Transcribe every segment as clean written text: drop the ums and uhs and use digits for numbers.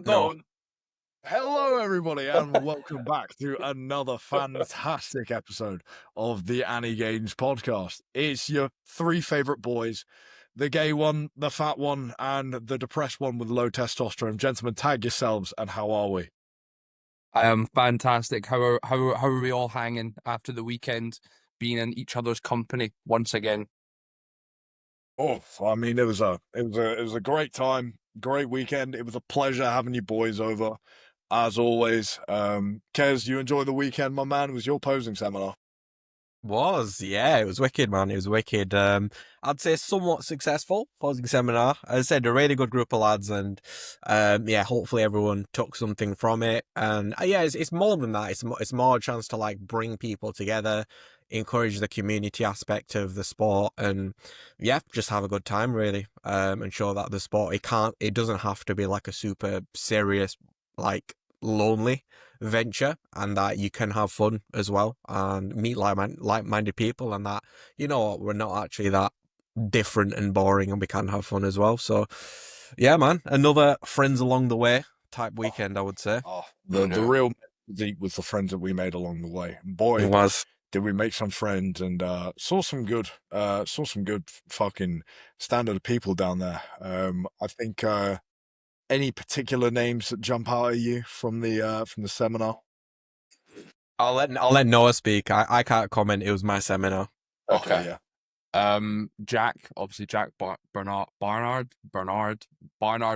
No. No. Hello, everybody, and welcome back to another fantastic episode of the AniGains podcast. It's your three favorite boys, the gay one, the fat one, and the depressed one with low testosterone. Gentlemen, tag yourselves, and how are we? I am fantastic. How are we all hanging after the weekend, being in each other's company once again? Oh, I mean, it was a great time, great weekend. It was a pleasure having you boys over, as always. Kez, you enjoy the weekend, my man? It was your posing seminar. Yeah, it was wicked, man. It was wicked. I'd say somewhat successful posing seminar. As I said, a really good group of lads, and yeah, hopefully everyone took something from it. And yeah, it's more than that. It's more a chance to like bring people together, encourage the community aspect of the sport, and yeah, just have a good time really. And show that the sport it doesn't have to be like a super serious, like lonely venture, and that you can have fun as well and meet like-minded people, and that, you know what, we're not actually that different and boring, and we can have fun as well. So yeah, man, another friends along the way type weekend, I would say. The real deep was the friends that we made along the way. Boy, It was. did we make some friends and saw some good fucking standard people down there. I think any particular names that jump out at you from the seminar? I'll let Noah speak. I can't comment. It was my seminar. Okay. Yeah. Jack, obviously Jack Barnard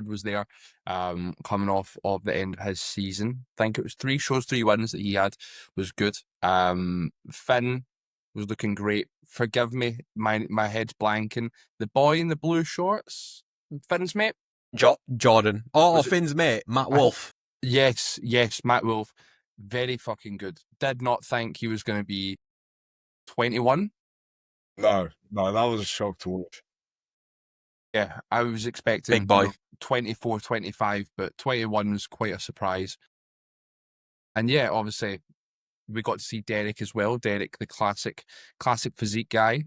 was there, coming off of the end of his season. I think it was 3 shows, 3 wins that he had, was good. Finn was looking great. Forgive me, my head's blanking. The boy in the blue shorts, Finn's mate? Jordan. Was it- Finn's mate, Matt Wolf. Yes, Matt Wolf. Very fucking good. Did not think he was going to be 21. No, that was a shock to watch. Yeah, I was expecting Big boy. 24, 25, but 21 was quite a surprise. And yeah, obviously, we got to see Derek as well. Derek, the classic physique guy,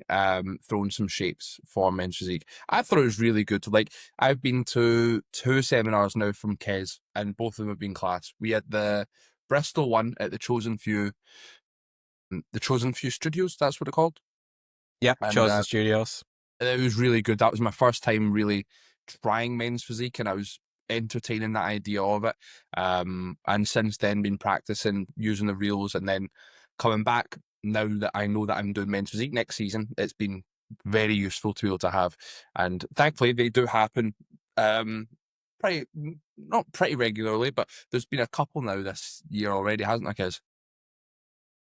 throwing some shapes for men's physique. I thought it was really good. Like, I've been to 2 seminars now from Qais, and both of them have been class. We had the Bristol one at the Chosen Few Studios, that's what it's called. Yeah, And, Chosen Studios. it was really good. That was my first time really trying men's physique, and I was entertaining that idea of it. And since then, been practicing using the reels, and then coming back now that I know that I'm doing men's physique next season. It's been very useful to be able to have, and thankfully they do happen. Not pretty regularly, but there's been a couple now this year already, hasn't there, Kiz?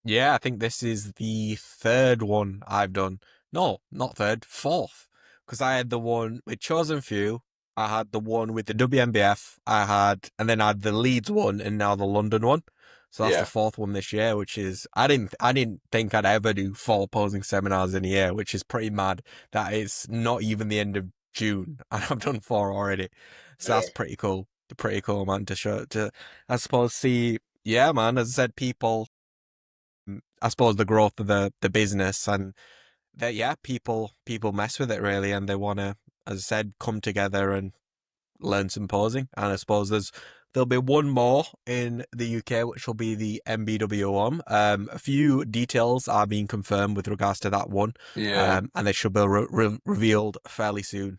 Yeah, I think this is the 3rd one I've done. No, not 3rd, 4th. Because I had the one with Chosen Few, I had the one with the WMBF, and then I had the Leeds one, and now the London one. So that's Yeah. the 4th one this year, which is, I didn't think I'd ever do 4 posing seminars in a year, which is pretty mad that it's not even the end of June, and I've done 4 already. So that's pretty cool. Pretty cool, man, I suppose, see, yeah, man, as I said, I suppose the growth of the business, and that, yeah, people mess with it really, and they want to, as I said, come together and learn some posing. And I suppose there'll be one more in the UK, which will be the MBW one. A few details are being confirmed with regards to that one. Yeah. And they should be revealed fairly soon.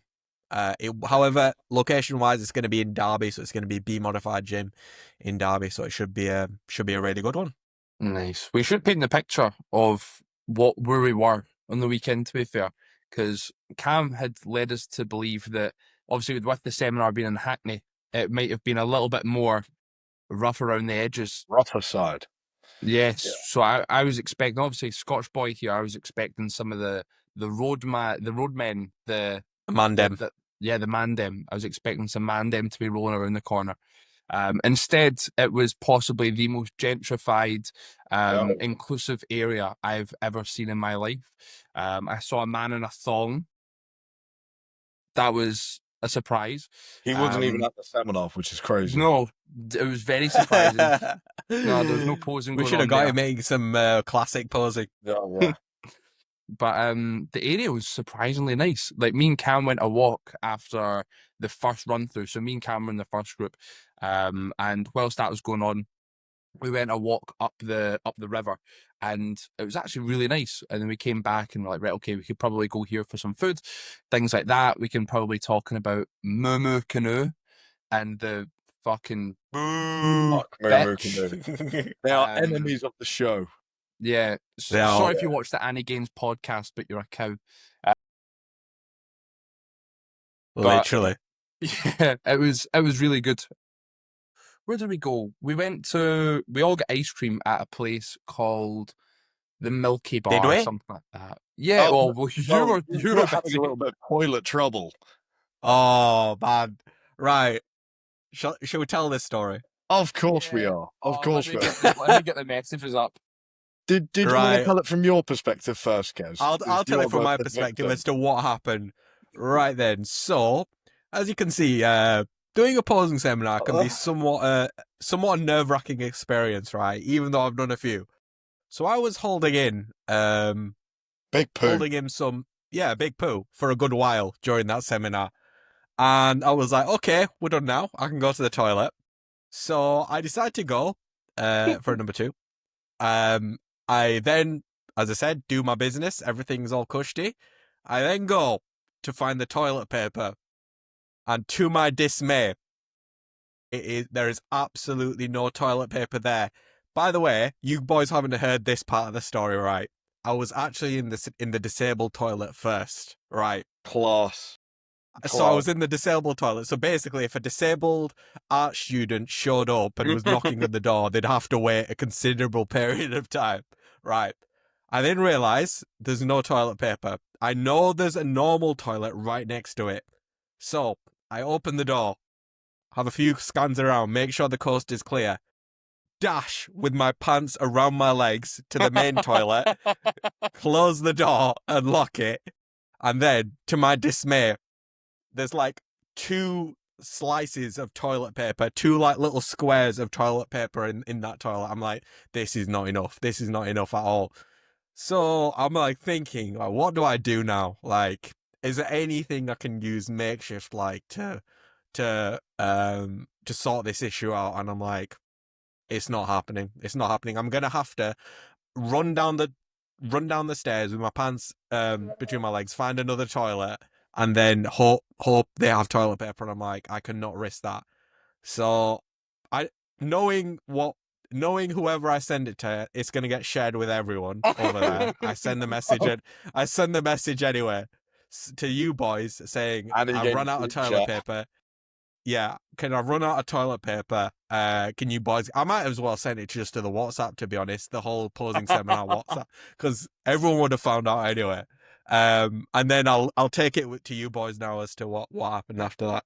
However, location wise, it's going to be in Derby, so it's going to be B Modified Gym in Derby, so it should be a really good one. Nice. We should paint the picture of where we were on the weekend, to be fair, because Cam had led us to believe that, obviously, with the seminar being in Hackney, it might have been a little bit more rough around the edges. Rougher side. Yes. Yeah. So I was expecting, obviously, Scotch boy here, I was expecting some of the roadmen, the Mandem. the Mandem. I was expecting some Mandem to be rolling around the corner. Instead, it was possibly the most gentrified, inclusive area I've ever seen in my life. I saw a man in a thong. That was a surprise. He wasn't even at the seminar, which is crazy. No, it was very surprising. No, there was no posing We going should have on got there. him making some classic posing. Yeah. But the area was surprisingly nice. Like, me and Cam went a walk after the first run through. So me and Cam were in the first group. And whilst that was going on, we went a walk up the river, and it was actually really nice. And then we came back and we're like, right, okay, we could probably go here for some food, things like that. We can probably talking about Moo Canoe and the fucking Fuck Moo bitch. Canoe. They are enemies of the show. Yeah. They are. Sorry if you watch the AniGains podcast, but you're a cow. Literally. Yeah, it was really good. Where did we go? We all got ice cream at a place called the Milky Bar Did we? or something like that. Yeah, well, you were having a little bit of toilet trouble. Oh, man. Right. Shall we tell this story? Of course we are. Of course we are. Let me get the messages up. Did you want to tell it from your perspective first, Qais? I'll tell it from my perspective as to what happened right then. So, as you can see, doing a posing seminar can be somewhat a nerve-wracking experience, right? Even though I've done a few. So I was holding in big poo. Holding in some big poo for a good while during that seminar. And I was like, okay, we're done now. I can go to the toilet. So I decided to go for number 2. I then, as I said, do my business. Everything's all cushy. I then go to find the toilet paper. And to my dismay, there is absolutely no toilet paper there. By the way, you boys haven't heard this part of the story, right? I was actually in the disabled toilet first, right? Class. So I was in the disabled toilet. So basically, if a disabled art student showed up and was knocking at the door, they'd have to wait a considerable period of time. Right. I then realize there's no toilet paper. I know there's a normal toilet right next to it. So I open the door, have a few scans around, make sure the coast is clear, dash with my pants around my legs to the main toilet, close the door and lock it. And then, to my dismay, there's like 2 slices of toilet paper, 2 like little squares of toilet paper in that toilet. I'm like, this is not enough. This is not enough at all. So I'm like thinking, like, what do I do now? Like, is there anything I can use makeshift like to sort this issue out? And I'm like, it's not happening. It's not happening. I'm gonna have to run down the stairs with my pants between my legs, find another toilet, and then hope they have toilet paper. And I'm like, I cannot risk that. So knowing whoever I send it to, it's gonna get shared with everyone over there. I send the message anyway to you boys saying I run out of toilet paper. Yeah, can I run out of toilet paper? Can you boys? I might as well send it just to the WhatsApp, to be honest. The whole posing seminar WhatsApp, because everyone would have found out anyway. And then I'll take it to you boys now as to what happened after that.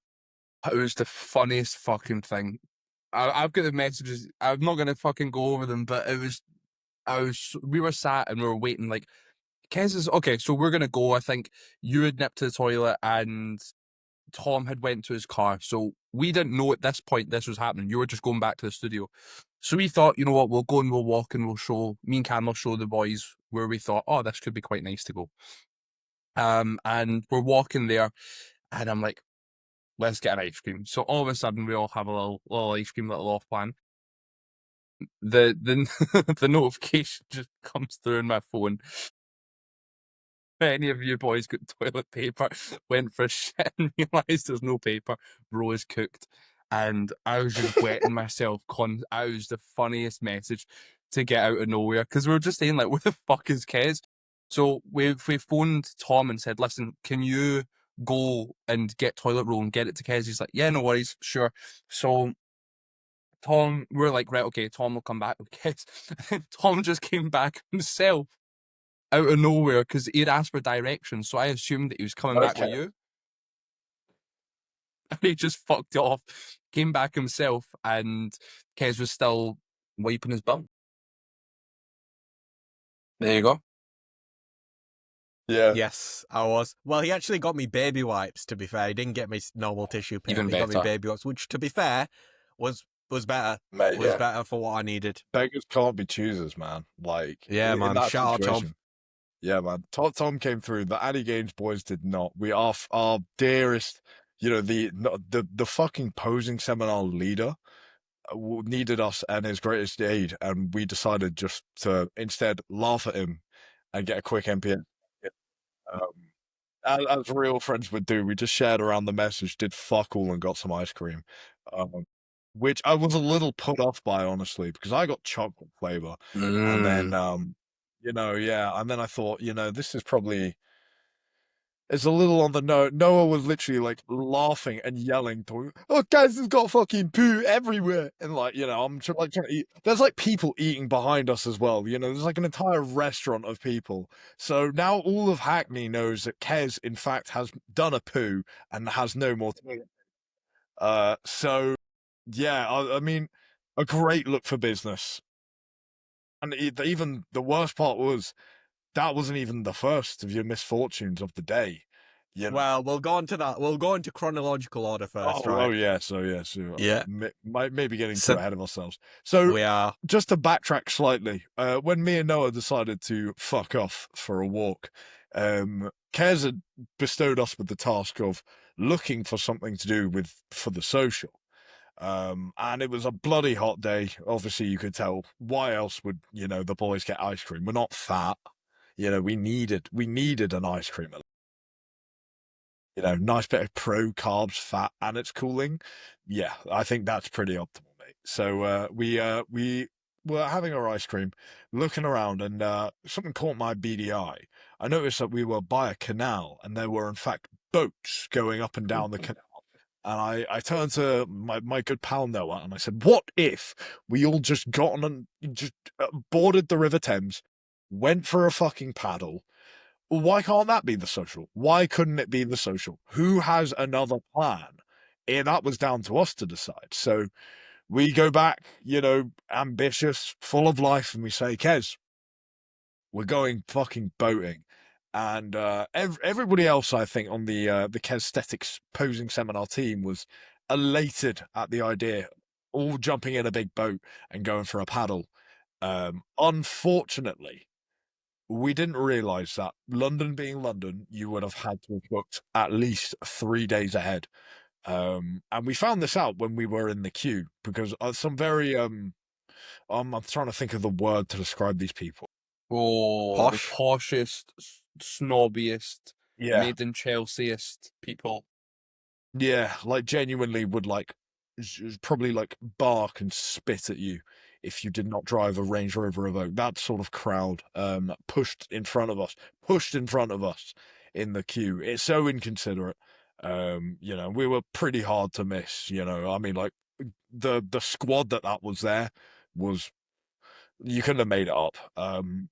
It was the funniest fucking thing. I've got the messages. I'm not gonna fucking go over them, but we were sat and we were waiting. Like, Kez is okay. So we're gonna go. I think you had nipped to the toilet and Tom had went to his car. So we didn't know at this point this was happening. You were just going back to the studio. So we thought, you know what, we'll go and we'll walk and me and Cam will show the boys where we thought, oh, this could be quite nice to go. And we're walking there and I'm like, let's get an ice cream. So all of a sudden we all have a little ice cream, little off plan. The the notification just comes through on my phone. Any of you boys got toilet paper, went for a shit and realised there's no paper, bro is cooked. And I was just wetting myself. I was the funniest message to get out of nowhere, because we were just saying, like, where the fuck is Kez? So we phoned Tom and said, listen, can you go and get toilet roll and get it to Kez? He's like, yeah, no worries, sure. So Tom, we're like, right, okay, Tom will come back with Kez. And Tom just came back himself out of nowhere because he'd asked for directions, so I assumed that he was coming back with you. And he just fucked it off, came back himself, and Kez was still wiping his bum. There you go. Yeah. Yes, I was. Well, he actually got me baby wipes, to be fair. He didn't get me normal tissue paper. Even he got better. me baby wipes, which, to be fair, was better. Mate, was better for what I needed. Beggars can't be choosers, man. Like, yeah, man. Shout out Tom. Yeah, man. Tom came through. The AniGains boys did not. We are our dearest, the fucking posing seminar leader needed us and his greatest aid, and we decided just to instead laugh at him and get a quick MPN. Um, as real friends would do, we just shared around the message, did fuck all, and got some ice cream, which I was a little put off by, honestly, because I got chocolate flavor, and then and then I thought, this is probably. It's a little on the note. Noah was literally like laughing and yelling, "Oh, guys, there's got fucking poo everywhere!" And I'm trying to eat. There's like people eating behind us as well. There's like an entire restaurant of people. So now all of Hackney knows that Qais, in fact, has done a poo and has no more. So yeah, I mean, a great look for business. And even the worst part was that wasn't even the first of your misfortunes of the day. Well, we'll go on to that. We'll go into chronological order first, right? Oh yeah, so Yeah. Maybe getting too ahead of ourselves. So we are. Just to backtrack slightly, when me and Noah decided to fuck off for a walk, Kez had bestowed us with the task of looking for something to do for the social. And it was a bloody hot day. Obviously, you could tell. Why else would the boys get ice cream? We're not fat. We needed an ice cream. Nice bit of pro carbs, fat, and it's cooling. Yeah, I think that's pretty optimal, mate. So we were having our ice cream, looking around, and something caught my beady eye. I noticed that we were by a canal, and there were in fact boats going up and down the canal. And I turned to my good pal Noah, and I said, "What if we all just got on and just boarded the River Thames, went for a fucking paddle?" Why can't that be the social? Why couldn't it be the social? Who has another plan? And that was down to us to decide. So we go back, ambitious, full of life, and we say, Kez, we're going fucking boating. And everybody else, I think, on the Kesthetics posing seminar team was elated at the idea, all jumping in a big boat and going for a paddle. Unfortunately, we didn't realize that London being London, you would have had to have booked at least 3 days ahead. And we found this out when we were in the queue because some very I'm trying to think of the word to describe these people. Oh, the poshest, snobbiest, made in Chelseaist people. Yeah, like genuinely would probably like bark and spit at you if you did not drive a Range Rover Evoque. That sort of crowd pushed in front of us in the queue. It's so inconsiderate. We were pretty hard to miss, I mean, like the squad that was there was, you couldn't have made it up.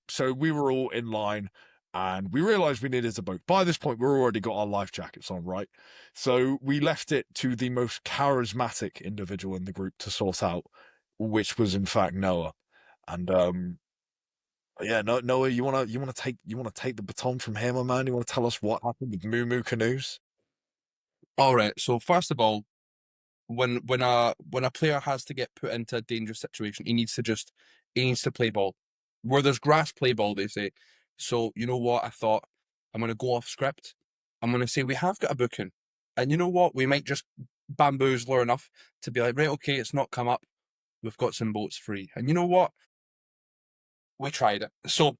So we were all in line and we realized we needed a boat. By this point, we've already got our life jackets on, right? So we left it to the most charismatic individual in the group to sort out, which was in fact Noah. And Noah, you wanna take the baton from here, my man? You wanna tell us what happened with Moo Moo Canoes? All right. So first of all, when a player has to get put into a dangerous situation, he needs to play ball. Where there's grass, play ball, they say. So you know what? I thought I'm going to go off script. I'm going to say we have got a booking, and you know what? We might just bamboozle her enough to be like, right, okay, it's not come up. We've got some boats free, and you know what? We tried it. So,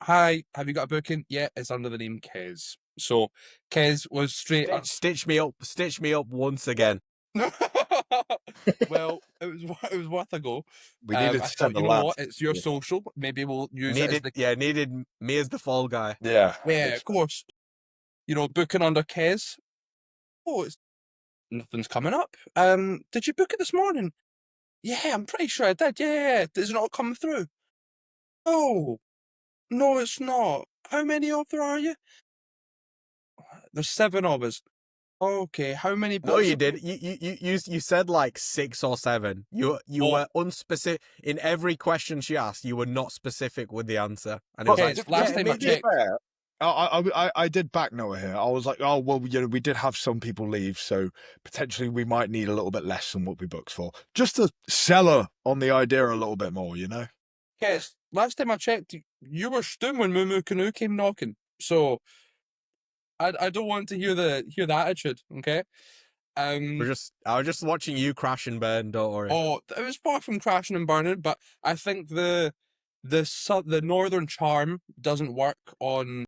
hi, have you got a booking? Yeah, it's under the name Qais. So Qais was straight up. Stitch me up once again. Well, it was worth a go. We needed I to thought, the you know last. what? It's your social. Maybe we'll use it as the... needed me as the fall guy. Yeah, of course. Booking under Qais. Oh, nothing's coming up. Did you book it this morning? Yeah, I'm pretty sure I did. Yeah. Does it not come through? Oh, no, it's not. How many of there are you? There's 7 of us. Okay, how many boats? No, you did. You said like 6 or 7. You were unspecific in every question she asked. You were not specific with the answer. And it was like, last time I checked. I did back Noah here. I was like, oh well, we did have some people leave, so potentially we might need a little bit less than what we booked for, just to sell her on the idea a little bit more, Yes, last time I checked, you were stewing when Moo Moo Canoe came knocking. So I don't want to hear the attitude, okay? I was just watching you crash and burn. Don't worry. Oh, it was far from crashing and burning, but I think the northern charm doesn't work on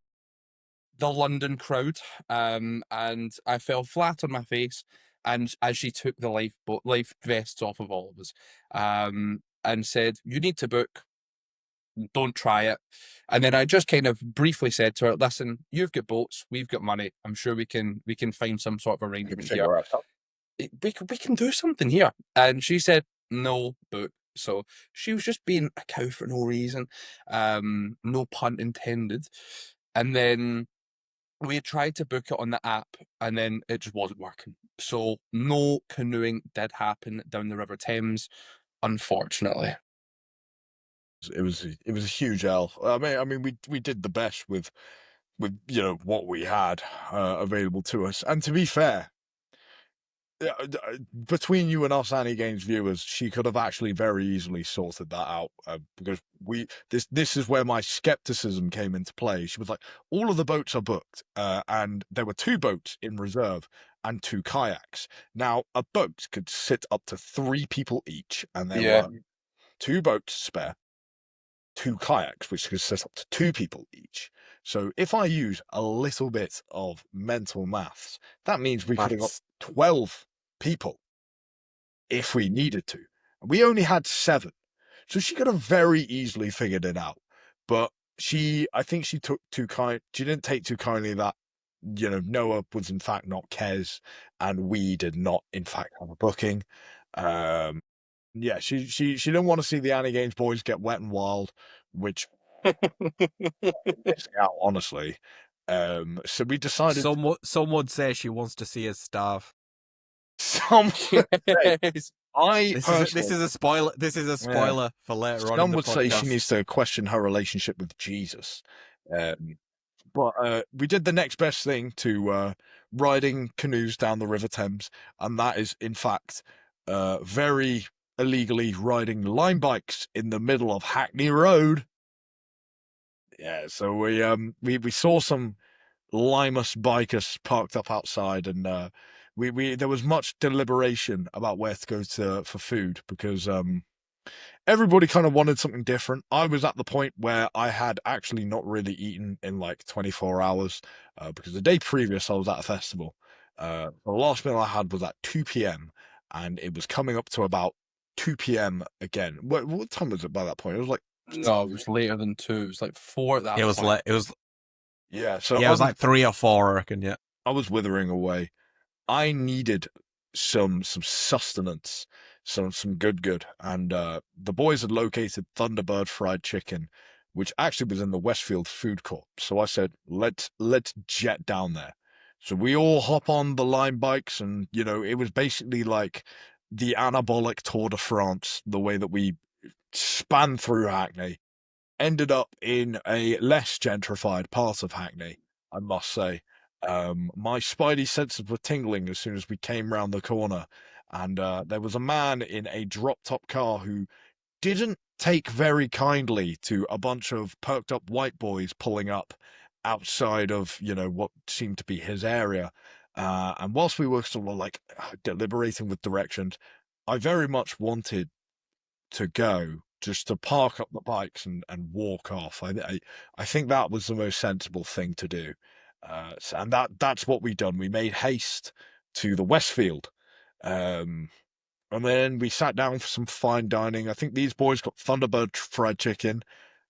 the London crowd, and I fell flat on my face. And as she took the life vests off of all of us, and said, "You need to book. Don't try it." And then I just kind of briefly said to her, "Listen, you've got boats, we've got money. I'm sure we can find some sort of arrangement here. We can do something here." And she said, "No, book." So she was just being a cow for no reason, no pun intended. And then we had tried to book it on the app, and then it just wasn't working. So no canoeing did happen down the River Thames, unfortunately. It was a huge L. I mean, we did the best with what we had available to us. And to be fair, between you and us, AniGains viewers, she could have actually very easily sorted that out, because this is where my skepticism came into play. She was like, all of the boats are booked, and there were 2 boats in reserve and 2 kayaks. Now, a boat could sit up to 3 people each, and there were 2 boats spare, 2 kayaks, which could sit up to 2 people each. So if I use a little bit of mental maths, that means we could have got 12 people if we needed to. We only had 7. So she could have very easily figured it out. But I think she didn't take too kindly that, Noah was in fact not Qais, and we did not in fact have a booking. Yeah, she didn't want to see the AniGains boys get wet and wild, which missing out, honestly. So we decided. Some would say she wants to see us starve. Some Yes. This is a spoiler. This is a spoiler for later on. Some would say she needs to question her relationship with Jesus. But we did the next best thing to riding canoes down the River Thames, and that is, in fact, very illegally riding line bikes in the middle of Hackney Road. Yeah, so we saw some Limus bikers parked up outside, and there was much deliberation about where to go for food, because everybody kind of wanted something different. I was at the point where I had actually not really eaten in like 24 hours, because the day previous I was at a festival. The last meal I had was at 2 p.m. and it was coming up to about 2 p.m. again. What time was it by that point? It was like, no, it was later than 2. It was like 4 at that point. It was like it was. Yeah, so yeah, it was like 3 or 4, I reckon. Yeah, I was withering away. I needed some sustenance, some good, and the boys had located Thunderbird Fried Chicken, which actually was in the Westfield food court. So I said, let's jet down there. So we all hop on the line bikes, and it was basically like the anabolic Tour de France, the way that we span through Hackney. Ended up in a less gentrified part of Hackney, I must say. My spidey senses were tingling as soon as we came round the corner, and there was a man in a drop-top car who didn't take very kindly to a bunch of perked up white boys pulling up outside of what seemed to be his area. And whilst we were sort of like deliberating with directions, I very much wanted to go just to park up the bikes and walk off. I think that was the most sensible thing to do. And that's what we done. We made haste to the Westfield. And then we sat down for some fine dining. I think these boys got Thunderbird fried chicken.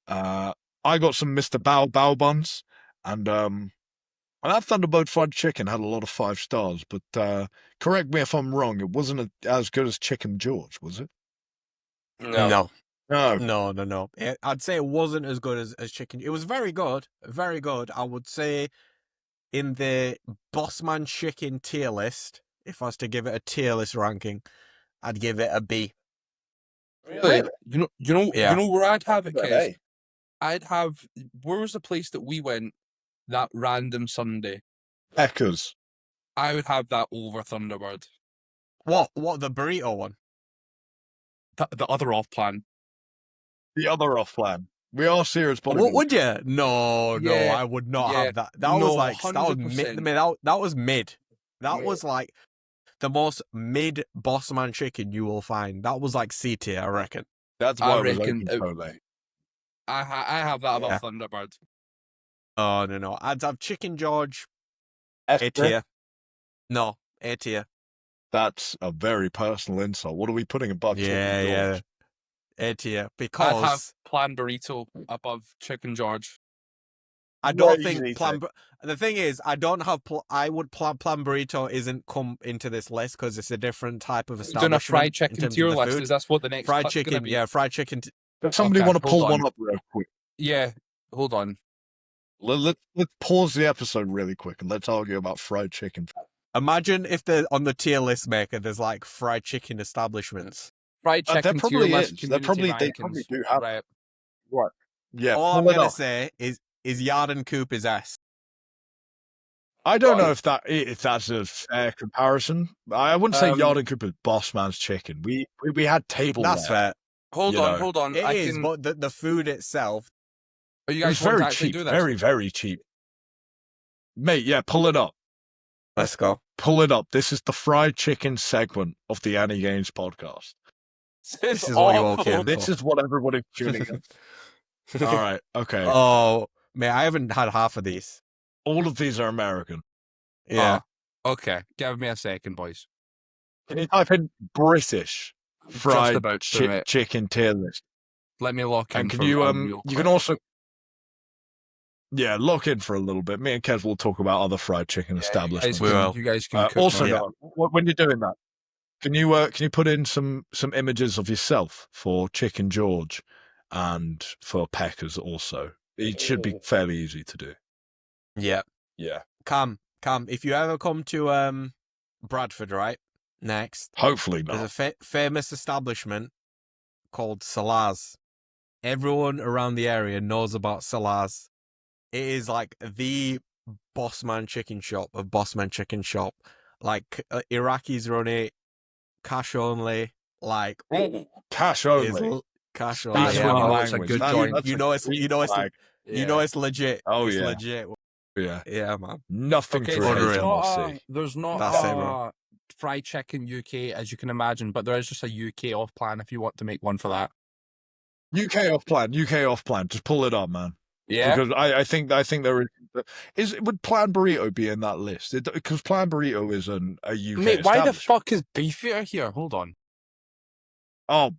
I got some Mr. Bowell buns, and that Thunderbird fried chicken had a lot of 5 stars. But correct me if I'm wrong, it wasn't as good as Chicken George, was it? no. No. I'd say it wasn't as good as chicken. It was very good, very good. I would say in the Bossman chicken tier list, if I was to give it a tier list ranking, I'd give it a B. Really? You know where I'd have it, Qais? Hey. I'd have, where was the place that we went that random Sunday? Echoes. I would have that over Thunderbird. What the burrito one? The other off plan. The other off plan. We are serious bodybuilders. What would you? No, Yeah, I would not yeah. have that. That was No, like that was mid. 100%. That was mid. That Mid. was like the most mid boss man chicken you will find. That was like C tier, I reckon. That's I why it was reckon open so late. I have that above Yeah. Thunderbird. Oh no, I'd have Chicken George S A tier. No, A tier. That's a very personal insult. What are we putting above Chicken George? A tier I'd have because Plan Burrito above Chicken George. I don't Crazy think Plan. The thing is, I don't have. I would Plan Burrito isn't come into this list because it's a different type of Doing establishment. a fried in chicken terms tier of the list. food. Is that what the next Fried cut's gonna chicken? be? Yeah, fried chicken. Does somebody Okay, want to hold pull on. one up real quick? Yeah, hold on. Let's pause the episode really quick and let's argue about fried chicken. Imagine if on the tier list maker, there's like fried chicken establishments. Fried There chicken tier probably list. is. They probably rankings. do have. Right. Right. Yeah. All I'm pull it gonna up. say is Yard and Coop is S. I don't know Right. if that's a fair comparison. I wouldn't say Yard and Coop is Boss Man's chicken. We had tableware. That's fair. Hold You on, know. hold on. It I is, can. but the food itself. Are you It was guys want to very actually cheap. do this? Very, very cheap. Mate, yeah, pull it up. Let's go. Pull it up. This is the fried chicken segment of the AniGains podcast. This is what you all awful. came This for. is what everybody's tuning in. All right, okay. Oh, man, I haven't had half of these. All of these are American. Yeah. Okay, give me a second, boys. Can you type in British fried about to, mate. chicken tier list? Let me lock in. And can for you one real you quick. can also lock in for a little bit. Me and Kev will talk about other fried chicken establishments. You guys can cook Also, now. no, when you're doing that, can you put in some images of yourself for Chicken George and for Peckers also? It should be fairly easy to do. Yeah. Yeah. Cam, if you ever come to Bradford, right? Next, Hopefully not. there's a famous establishment called Salaz. Everyone around the area knows about Salaz. It is like the Bossman chicken shop of Bossman chicken shop. Like Iraqis run it, cash only. Like Cash only. Cash Speak only. That's Yeah, when you man. know it's a good joint. You know it's legit. Oh, it's yeah. legit. Yeah. Yeah, man. Nothing Okay, through so HMRC. there's not That's it, bro. fried chicken UK as you can imagine, but there is just a UK off plan if you want to make one for that. UK off plan. Just pull it up, man. Yeah, Because I think there would Plan Burrito be in that list? Because Plan Burrito is a UK. mate. Why the establishment. fuck is Beefeater here? Hold on. Oh,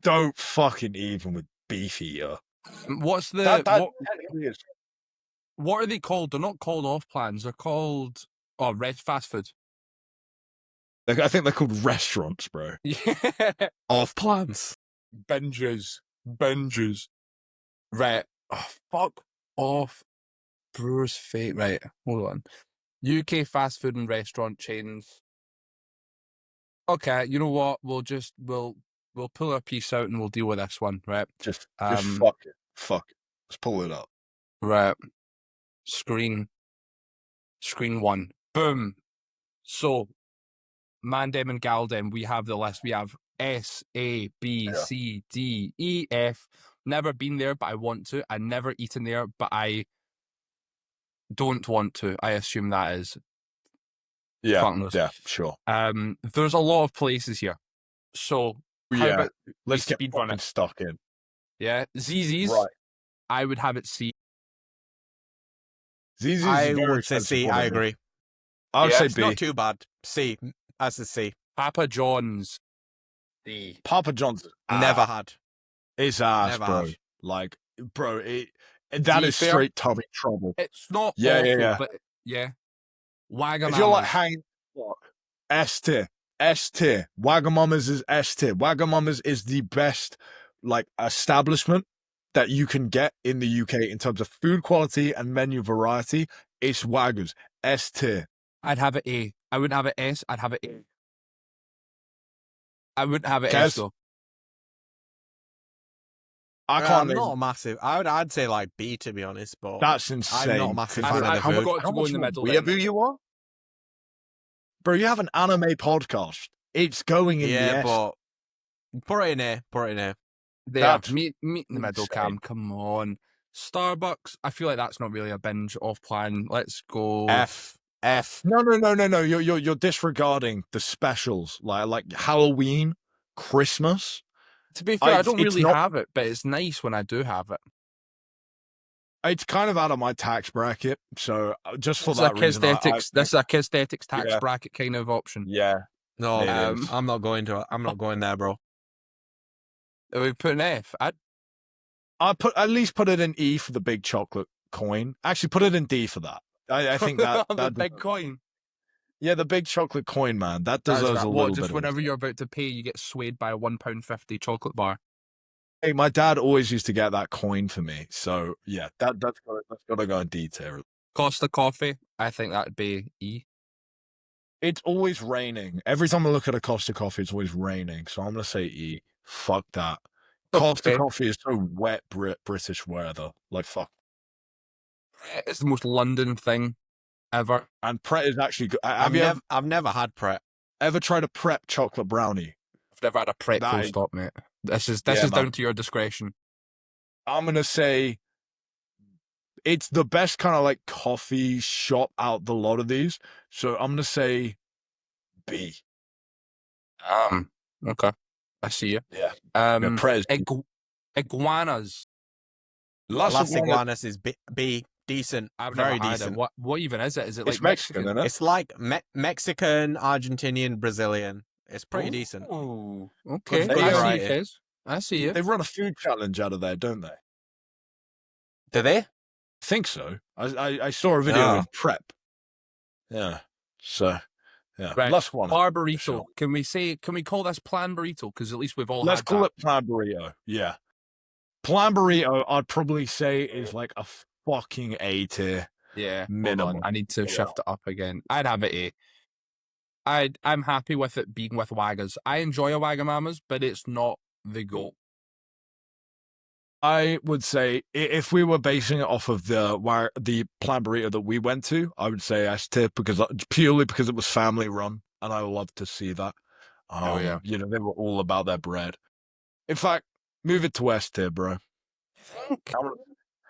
don't fucking even with Beef Eater. What's the That technically is. what are they called? They're not called off plans. They're called red fast food. I think they're called restaurants, bro. Yeah, Off plans. binges. Right. Oh, fuck off. Brewer's Fate. Right. Hold on. UK fast food and restaurant chains. Okay, you know what? We'll pull our piece out and we'll deal with this one, right? Just fuck it. Let's pull it up. Right. Screen 1. Boom. So, Mandem and Galdem, we have the list. We have S, A, B, C, D, E, F. Never been there, but I want to. I never eaten there, but I don't want to. I assume that is. Yeah, Fuck knows. yeah, sure. There's a lot of places here. So, how Yeah, about let's get speed run fucking it? stuck in. Yeah, ZZ's. Right. I would have it C. ZZ's I very would say expensive C. I quality. agree. I would say It's B. not too bad. C. As a C. Papa John's. D. Papa John's Never had. It's ass, Never bro. had. Like, bro, that is fair? straight tummy trouble. It's not Yeah, awful, yeah. but yeah. Wagamama's. If you're like hanging, S tier. Wagamama's is S tier. Wagamama's is the best like establishment that you can get in the UK in terms of food quality and menu variety. It's Wagga's S tier. I'd have it A. I wouldn't have it S. I'd have it A. I wouldn't have it Kez? S though. I can't. I'm not a massive. I'd say like B to be honest, but That's insane. I'm not a massive I've fan of the food. got to go in the middle. then. Weeaboo you are, bro. You have an anime podcast. It's going in the Yeah, S. but put it in A. There, That's meet in the middle, insane. Cam. Come on. Starbucks, I feel like that's not really a binge off plan. Let's go. F. No. You're disregarding the specials like Halloween, Christmas. To be fair, I don't It's really not. have it, but it's nice when I do have it. It's kind of out of my tax bracket, so just for This that reason, this is a Kisthetics tax Yeah. bracket kind of option. yeah, No, It is. I'm not going there, bro. We put an F. I at least put it in E for the big chocolate coin. Actually, put it in D for that. I think that the big coin. Yeah, the big chocolate coin, man. That That is deserves right. a What, little just bit. whenever you're about to pay, you get swayed by a £1.50 chocolate bar. Hey, my dad always used to get that coin for me, so yeah, that's gotta go in D tier. Costa Coffee, I think that'd be E. It's always raining. Every time I look at a Costa Coffee, it's always raining. So I'm gonna say E. Fuck that. Costa Okay. Coffee is so wet British weather. Like fuck. It's the most London thing ever. And Pret is actually good. I've never had Pret. Ever tried a Pret chocolate brownie? I've never had a prep full That is- stop, mate. This is Yeah, down man. to your discretion. I'm gonna say it's the best kind of like coffee shop out the lot of these. So I'm gonna say B. Okay. I see you. Yeah. Iguanas. Las Iguanas is B. Decent. I've Very never had decent. it. What even is it? Is it It's like Mexican, isn't it? It's like Mexican, Argentinian, Brazilian. It's pretty decent. Oh, okay. Good I see variety. you, Qais. I see you. They run a food challenge out of there, don't they? Do they? I think so. I saw a video Oh. of Prep. Yeah. So yeah. Right. Plus one. Bar burrito. Sure. Can we call this plan burrito? Because at least we've all Let's had call that. it Plan Burrito. Yeah. Plan Burrito, I'd probably say is like a fucking A tier. Yeah. Minimum. Hold on. I need to Yeah. shift it up again. I'd have it A. I'm happy with it being with Waggas. I enjoy a Wagamama's, but it's not the goal. I would say if we were basing it off of the Plan Burrito that we went to, I would say S tier purely because it was family run, and I love to see that. Oh, yeah. You know, they were all about their bread. In fact, move it to S tier, bro.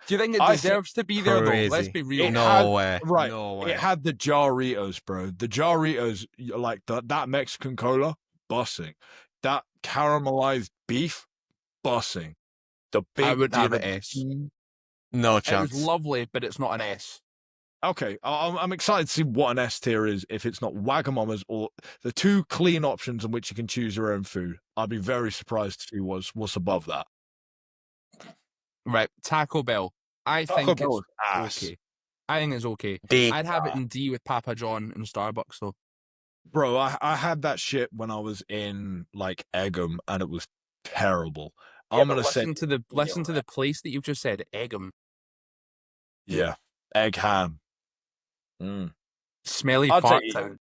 Do you think it I deserves to be there though? Let's Crazy. be real. It No had- way. Right. No way. It had the Jarritos, bro. The Jarritos, like that Mexican cola, bussing. That caramelized beef, bussing. The big. I would have the- it S. No It chance. was lovely, but it's not an S. Okay, I'm excited to see what an S tier is if it's not Wagamama's or the two clean options in which you can choose your own food. I'd be very surprised to see what's above that. Right. Taco Bell. I Taco think Bell it's is ass. okay. I think it's okay. D. I'd have it in D with Papa John and Starbucks though. Bro, I had that shit when I was in like Egham and it was terrible. I'm gonna say listen to the place that you've just said, Egham. yeah, egg ham. Smelly I'd fart say- town.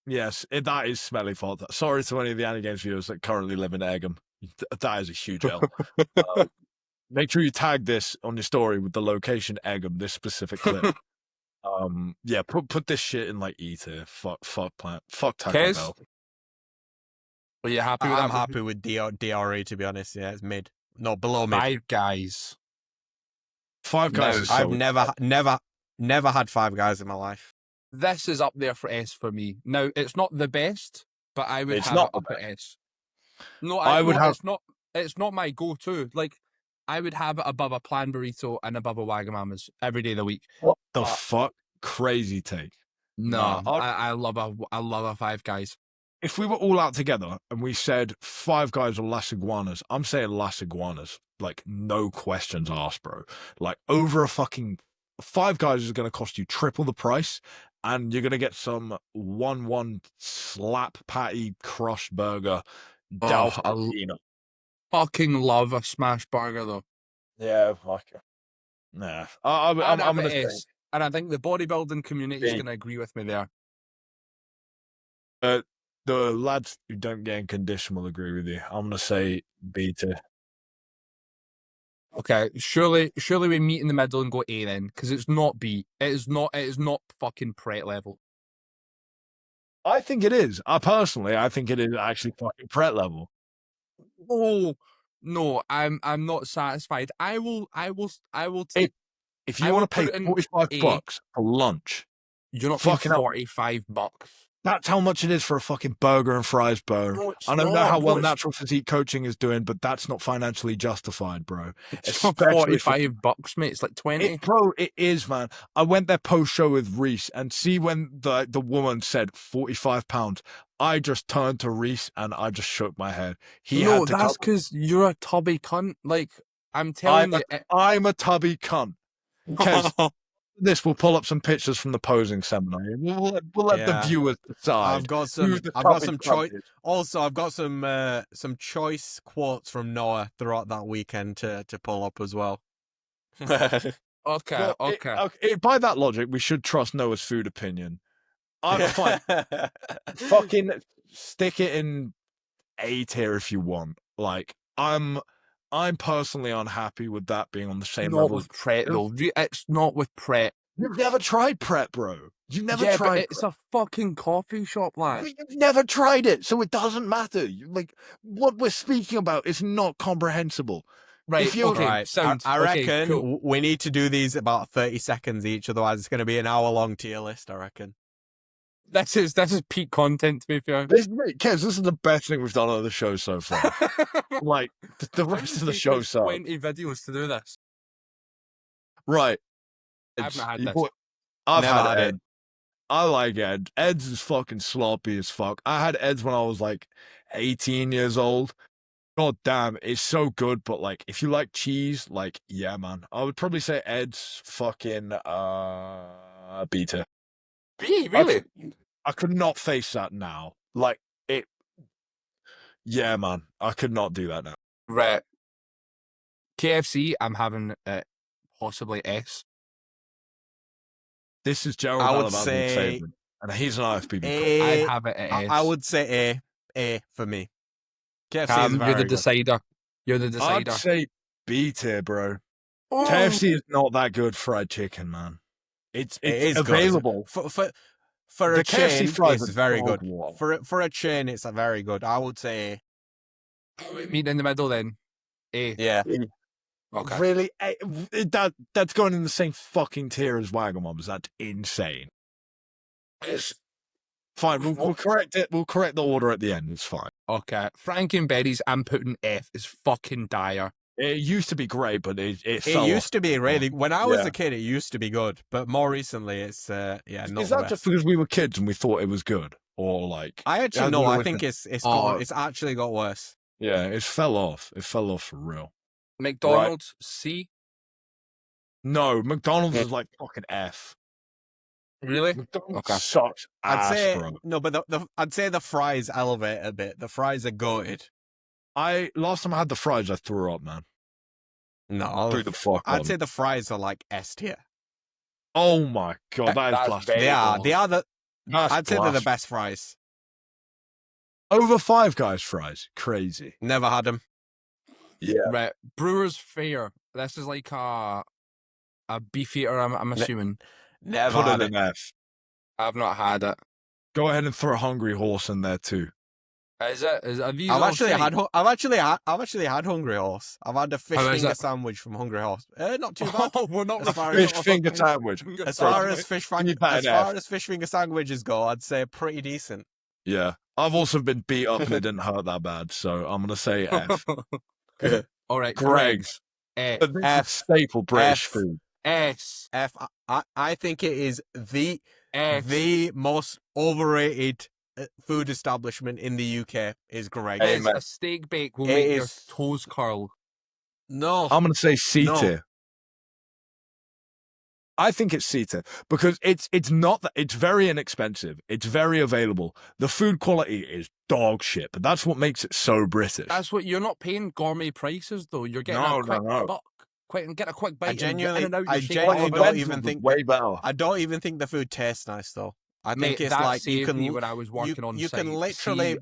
Yes, that is smelly fault. Sorry to any of the AniGains viewers that currently live in Egham. That is a huge L. Make sure you tag this on your story with the location Egham, this specific clip. Yeah, put this shit in like E tier. Fuck Taco Qais? Bell. Are you happy with I'm that? happy with DRE, to be honest. Yeah, it's mid. No, below mid. Five Guys. Five Guys No, is I've so never had Five Guys in my life. This is up there for S for me. Now, it's not the best, but I would It's have not it the up at S. No, I would have- It's not my go-to. Like, I would have it above a Plan Burrito and above a Wagamama's every day of the week. what the fuck? Crazy take. No, Nah, I love a Five Guys. If we were all out together and we said Five Guys or Las Iguanas, I'm saying Las Iguanas. Like, no questions asked, bro. Like, over a fucking Five Guys is going to cost you triple the price, and you're going to get some 1-1 slap patty crushed burger. doused I with peanut. fucking love a smash burger though. Yeah, fuck it. Nah. I'm I'd have going it to S, and I think the bodybuilding community is B. going to agree with me there. say the lads who don't get in condition will agree with you. I'm going to say B tier. Okay, surely we meet in the middle and go A then, because it's not B. It is not fucking Pret level. I think it is. I think it is actually fucking Pret level. Oh, No, I'm not satisfied. I will take. If I you will want to put pay it in $45 for lunch, You're not paying fucking hell, $45. that's how much it is for a fucking burger and fries, bro. No, it's I don't know not. how well No, it's- natural physique coaching is doing, but that's not financially justified, bro. It's not Especially for $45, mate. It's like 20. bro, it is, man. I went there post show with Reese, and see when the woman said £45, I just turned to Reese and I just shook my head. He No, had to that's come. because you're a tubby cunt. Like, I'm telling you. I'm a tubby cunt. Kez, this will pull up some pictures from the posing seminar. We'll let the Yeah. viewers decide. I've got who some. the I've got tubby some cunt choice. is. Also, I've got some choice quotes from Noah throughout that weekend to pull up as well. Okay, Well, okay. by that logic, we should trust Noah's food opinion. I'm fine. Fucking stick it in A tier if you want. Like, I'm personally unhappy with that being on the same Not level. with Pret, though. It's not with Pret. You've never tried Pret, bro. You've never Yeah, tried but it's a fucking coffee shop, lad. You've never tried it, so it doesn't matter. Like, what we're speaking about is not comprehensible. Right, If you- okay, Right. sound. I okay, reckon cool. we need to do these about 30 seconds each, otherwise it's going to be an hour-long tier list, I reckon. This is peak content, to be fair. Kez, this is the best thing we've done on the show so far. Like, the rest of the show sucks. 20 videos to do this. Right. I've not had You this. put- I've Never had had Ed. it. I like Ed. Ed's is fucking sloppy as fuck. I had Ed's when I was like 18 years old. God damn, it's so good, but like if you like cheese, like yeah, man. I would probably say Ed's fucking beta. B, really? I could not face that now. Like it yeah, man. I could not do that now. Right. KFC, I'm having possibly S. This is Gerald I would Alabama's say favorite. And he's an IFBB. I'd have it at S. I would say A for me. KFC is Cam, very you're the good. decider. You're the I'd decider. say B tier, bro. Oh. KFC is not that good fried chicken, man. It's It is good. available. For The a KFC chain, fries it's are very dog good. water. For a chain, it's a very good. I would say Meet in the middle then. A. yeah. Okay. Really? That's going in the same fucking tier as Wagamama's. That's insane. It's Fine, we'll correct it. We'll correct the order at the end. It's fine. okay. Frankenberries, I'm putting F. Is fucking dire. It used to be great, but it It fell used off. to be really. When I was Yeah. a kid, it used to be good, but more recently, it's not Is the that best. just because we were kids and we thought it was good, or like? I actually I know. don't know I if think it- it's actually got worse. Yeah, it fell off. It fell off for real. McDonald's, C. No, McDonald's is like fucking F. Really? McDonald's Okay. sucks ass, I'd say bro. no, but I'd say the fries elevate a bit. The fries are goated. Last time I had the fries, I threw up, man. No, Threw the fuck I'd up. say the fries are like S tier. Oh my god, that is That's blasphemy. very They are. low. They are the. That's I'd say they're the blasphemy. best fries. Over Five Guys fries, crazy. Never had them. Yeah. Right. Brewers Fayre. This is like a beef eater, I'm assuming. Never Put had it it. in F. I've not had it. Go ahead and throw a Hungry Horse in there too. Is it? Are these I've all actually shite? had. I've actually had Hungry Horse. I've had a fish How is finger it? sandwich from Hungry Horse. Not too bad. Oh, we're not As far Fish as- finger sandwich. As far as fish finger sandwiches go, I'd say pretty decent. Yeah. I've also been beat up and it didn't hurt that bad, so I'm gonna say F. All right, Greg's. F. But this F. is staple British F. food. S. F. I think it is the F. most overrated food establishment in the UK is Greg's. Hey, Is man. a steak bake will It make your is- toes curl. No, I'm gonna say C No. tier. I think it's C tier because it's not that it's very inexpensive. It's very available. The food quality is dog shit, but that's what makes it so British. That's what you're not paying gourmet prices though. You're getting No, a quick no. buck, get a quick bite. I and genuinely- in and out I your shake genuinely it don't up. even think way better. I don't even think the food tastes nice though. I Mate, think it's that like you saved me can when I was working on you site. can literally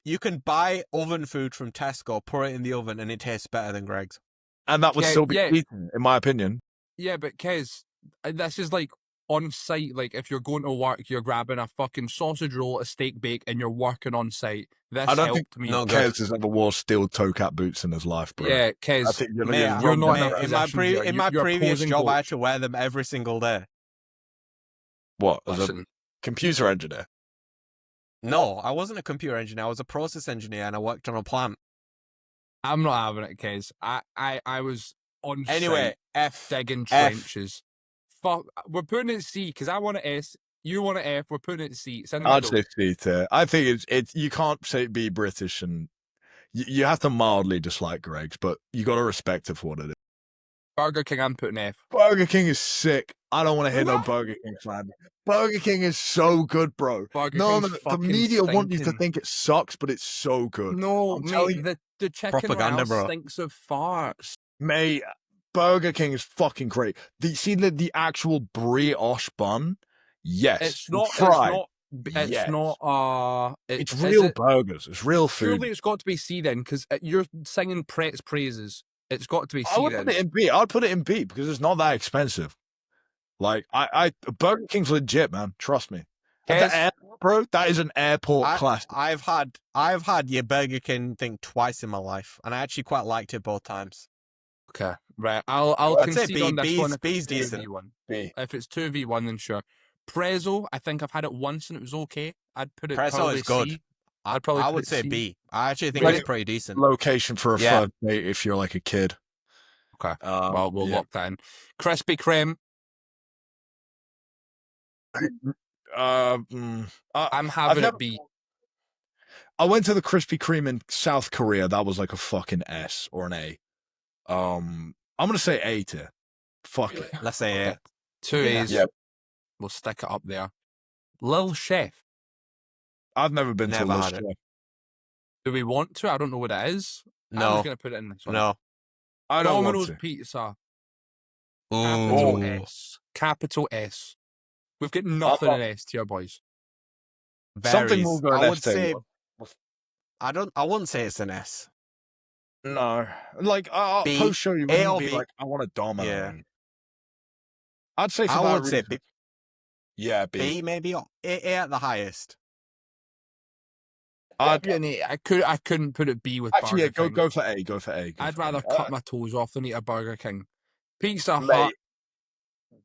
you can buy oven food from Tesco, pour it in the oven, and it tastes better than Greg's. And that would Yeah, still be yeah. eaten, in my opinion. Yeah, but Kez, this is like on site, like if you're going to work, you're grabbing a fucking sausage roll, a steak bake, and you're working on site. This I don't think helped me. No good. Qais has ever wore steel toe cap boots in his life, bro. Yeah, I Kez, think Mate, you're not in wrong a there. in my position here. in my You're previous opposing job, I had coach. to wear them every single day. What? As a Listen, computer engineer? No, I wasn't a computer engineer. I was a process engineer, and I worked on a plant. I'm not having it, Kez. I was on Anyway, site digging F. trenches. Fuck, we're putting it C because I want an S. You want an F. We're putting it C. It's in the I'd middle. say C tier. I think it's you can't say be British and you have to mildly dislike Greg's, but you got to respect it for what it is. Burger King, I'm putting F. Burger King is sick. I don't want to hear no Burger King slander. Burger King is so good, bro. Burger No, King's the fucking media want you to stinking. think it sucks, but it's so good. No, I'm telling mate, you, the chicken Propaganda, rouse bro. stinks of farts. mate, Burger King is fucking great. The actual brioche bun? Yes. It's not. Fried. It's Yes. not. It's is real it- burgers. It's real food. Surely it's got to be C then, because you're singing Pret's praises. It's got to be I C would then. put it in B. I'd put it in B because it's not that expensive. Like Burger King's legit, man. Trust me. At Kes? the airport, bro, that is an airport classic. I've had your Burger King thing twice in my life, and I actually quite liked it both times. Okay, right. I'll I'd say concede B. on this one. If B's it's decent. 2v1. B. If it's 2v1, then sure. Prezzo, I think I've had it once and it was okay. I'd put it Prezzo probably is good. C. I'd probably I put would it say C. B. I actually think Like- it's pretty decent. Location for a Yeah. third date if you're like a kid. Okay. Well, we'll yeah. lock that in. Krispy Kreme. I'm having never- it B. I went to the Krispy Kreme in South Korea. That was like a fucking S or an A. I'm gonna say A tier. Fuck it. Let's say Okay. Two Yeah. A's. Yeah. We'll stick it up there. Lil Chef. I've never been Never to had it. Lil Chef. Do we want to? I don't know what it is. I was no, going to put it in this one. no. I don't Domino's want to. Pizza. Capital Ooh. S. Capital S. We've got nothing in S tier, boys. Something Varies. will go in I would S tier. say I wouldn't say it's an S. No, like I'll B, post show you. A or Be B. like, I want a Domino. Yeah. I'd say for I that would say reason- B, Yeah, B. B maybe, or A at the highest. I'd I couldn't put it B with actually Burger King. go for A. Go for A. I'd rather cut my toes off than eat a Burger King. Pizza Hut. Mate,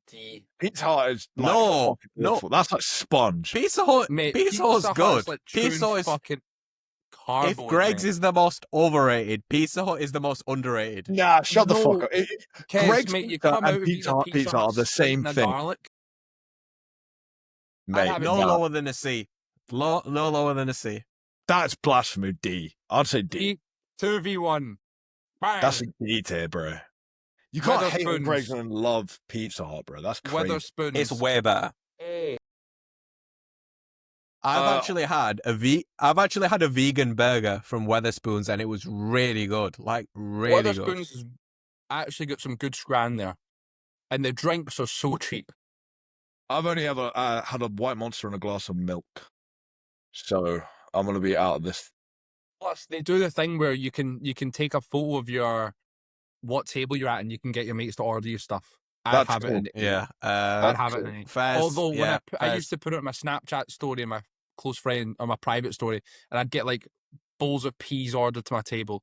D. Pizza Hut is like No, fucking no. awful. That's like sponge. Pizza Hut, Mate, Pizza Hut's Hut good. is like Pizza chewing Hut is. fucking If cardboard, Greg's mate. is the most overrated, Pizza Hut is the most underrated. Nah, shut the fuck No. up. Kez, Greg's mate, you Pizza come and out of Pizza either Hut pizza are the same stinking of thing. garlic. Mate, have it No D. lower than a C. No lower than a C. that's blasphemy. D. I'd say D. D. 2v1. Bang. That's a D tier, bro. You can't hate on Wetherspoons. Greg's and love Pizza Hut, bro. That's crazy. Wetherspoons. It's way better. A. I've actually had a vegan burger from Wetherspoons, and it was really good. Like really good. Wetherspoons has actually got some good scran there. And the drinks are so cheap. I've only ever had a white monster and a glass of milk, so I'm gonna be out of this. Plus, they do the thing where you can take a photo of what table you're at, and you can get your mates to order you stuff. I'd That's have it cool. in. Yeah. I'd have it in. A. Fairs, Although when yeah, I used to put it on my Snapchat story, and my close friend or my private story, and I'd get like bowls of peas ordered to my table.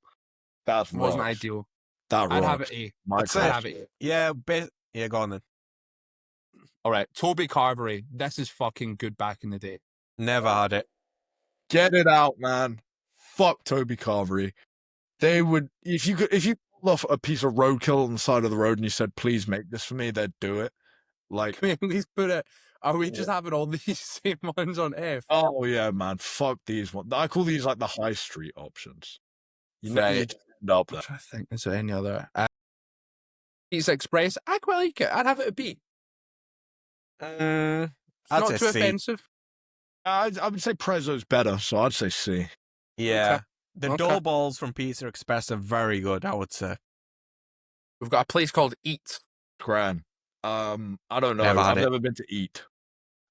That It wasn't rocks. ideal. That I'd have rocks. it A. My I'd say- have it A. Yeah, yeah, go on then. All right, Toby Carvery. This is fucking good back in the day. Never had it. Get it out, man. Fuck Toby Carvery. They would if you pulled off a piece of roadkill on the side of the road and you said, "Please make this for me," they'd do it. Like, Can we at least put it? Are we just having all these same ones on F? oh yeah, man. Fuck these ones. I call these like the high street options. You know, you Right. just end up I'm there. trying to think. Is there any other? Pizza Express. I quite like it. I'd have it a B. I'd Not say too C. offensive. I would say Prezzo's better, so I'd say C. Yeah. Okay. The Okay. dough balls from Pizza Express are very good, I would say. We've got a place called Eat. Gran. I don't know. Never had I've it. never been to eat.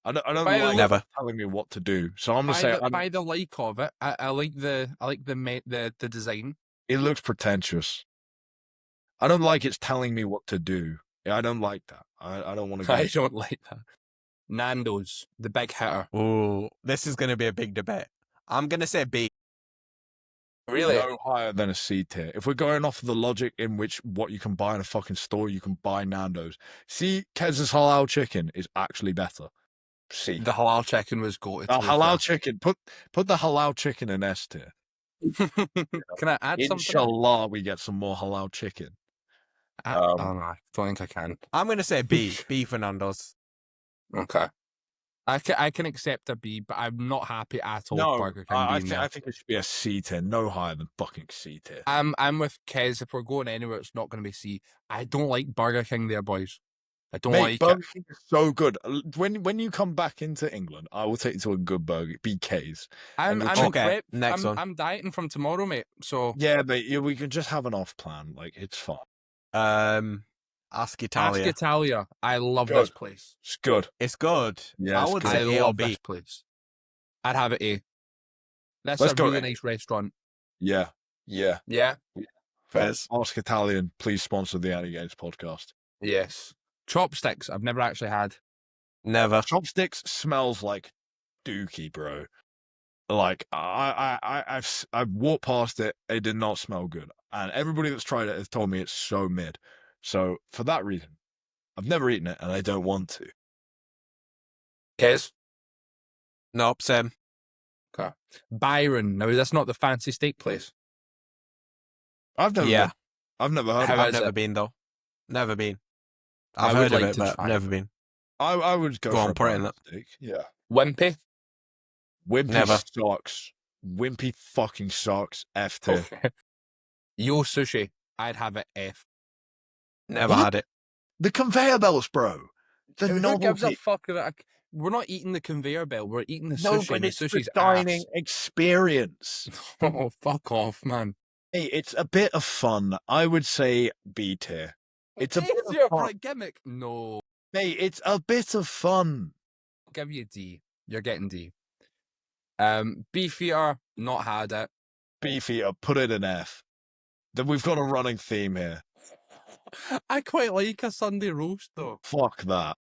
I don't By the like Never. telling me what to do. So I'm gonna By say the like of it, I like the design. it looks pretentious. I don't like it's telling me what to do. Yeah, I don't like that. I don't want to go. I don't like that. Nando's, the big hitter. Ooh, this is going to be a big debate. I'm going to say B. Really? No higher than a C tier. If we're going off the logic in which what you can buy in a fucking store, you can buy Nando's. See, Kez's halal chicken is actually better. C. The halal chicken was goated. Halal chicken. Put the halal chicken in S tier. Can I add something? Inshallah, we get some more halal chicken. I don't know. I don't think I can. I'm going to say B. B for Nando's. Okay. I can accept a B, but I'm not happy at all with Burger King being there. I think it should be a C tier. No higher than fucking C tier. I'm with Kez. If we're going anywhere, it's not going to be C. I don't like Burger King there, boys. I don't like Burger it. King is so good. When you come back into England, I will take you to a good burger. BK's. I'm okay. Next one. I'm dieting from tomorrow, mate. So yeah, but we can just have an off plan. Like it's fun. Ask Italia. Ask Italia. I love Good. this place. It's good. It's good. Yeah, I it's would good. say I A or love B. this place. I'd have it A. That's Let's a go really A. nice restaurant. Yeah. Yeah. Fairs. Ask Italian. Please sponsor the AniGains podcast. Yes. Chopsticks. I've never actually had. Never. Chopsticks smells like dookie, bro. Like I've walked past it. It did not smell good, and everybody that's tried it has told me it's so mid. So for that reason, I've never eaten it, and I don't want to. Kez. Nope, same. Okay. Byron. Now, that's not the fancy steak place. I've never. Yeah. Been. I've never heard. How of it. is I've never it? been, though. Never been. I I've would heard of like it, to but try never it. been. I would go Go for on, a put it in Byron steak. Yeah. Wimpy. Wimpy Never. sucks. Wimpy fucking sucks. F tier. Yo Sushi. I'd have it F. Never What? had it. The conveyor belts, bro. The Who gives a novelty. fuck about it? We're not eating the conveyor belt. We're eating the No, sushi. but And the it's the sushi's dining ass. experience. Oh, fuck off, man. Hey, it's a bit of fun. I would say B tier. It's a bit of Easier for fun. a gimmick. No. Hey, it's a bit of fun. I'll give you a D. You're getting D. Beefeater, not had it. Beefeater, put it in F. Then we've got a running theme here. I quite like a Sunday roast, though. Fuck that.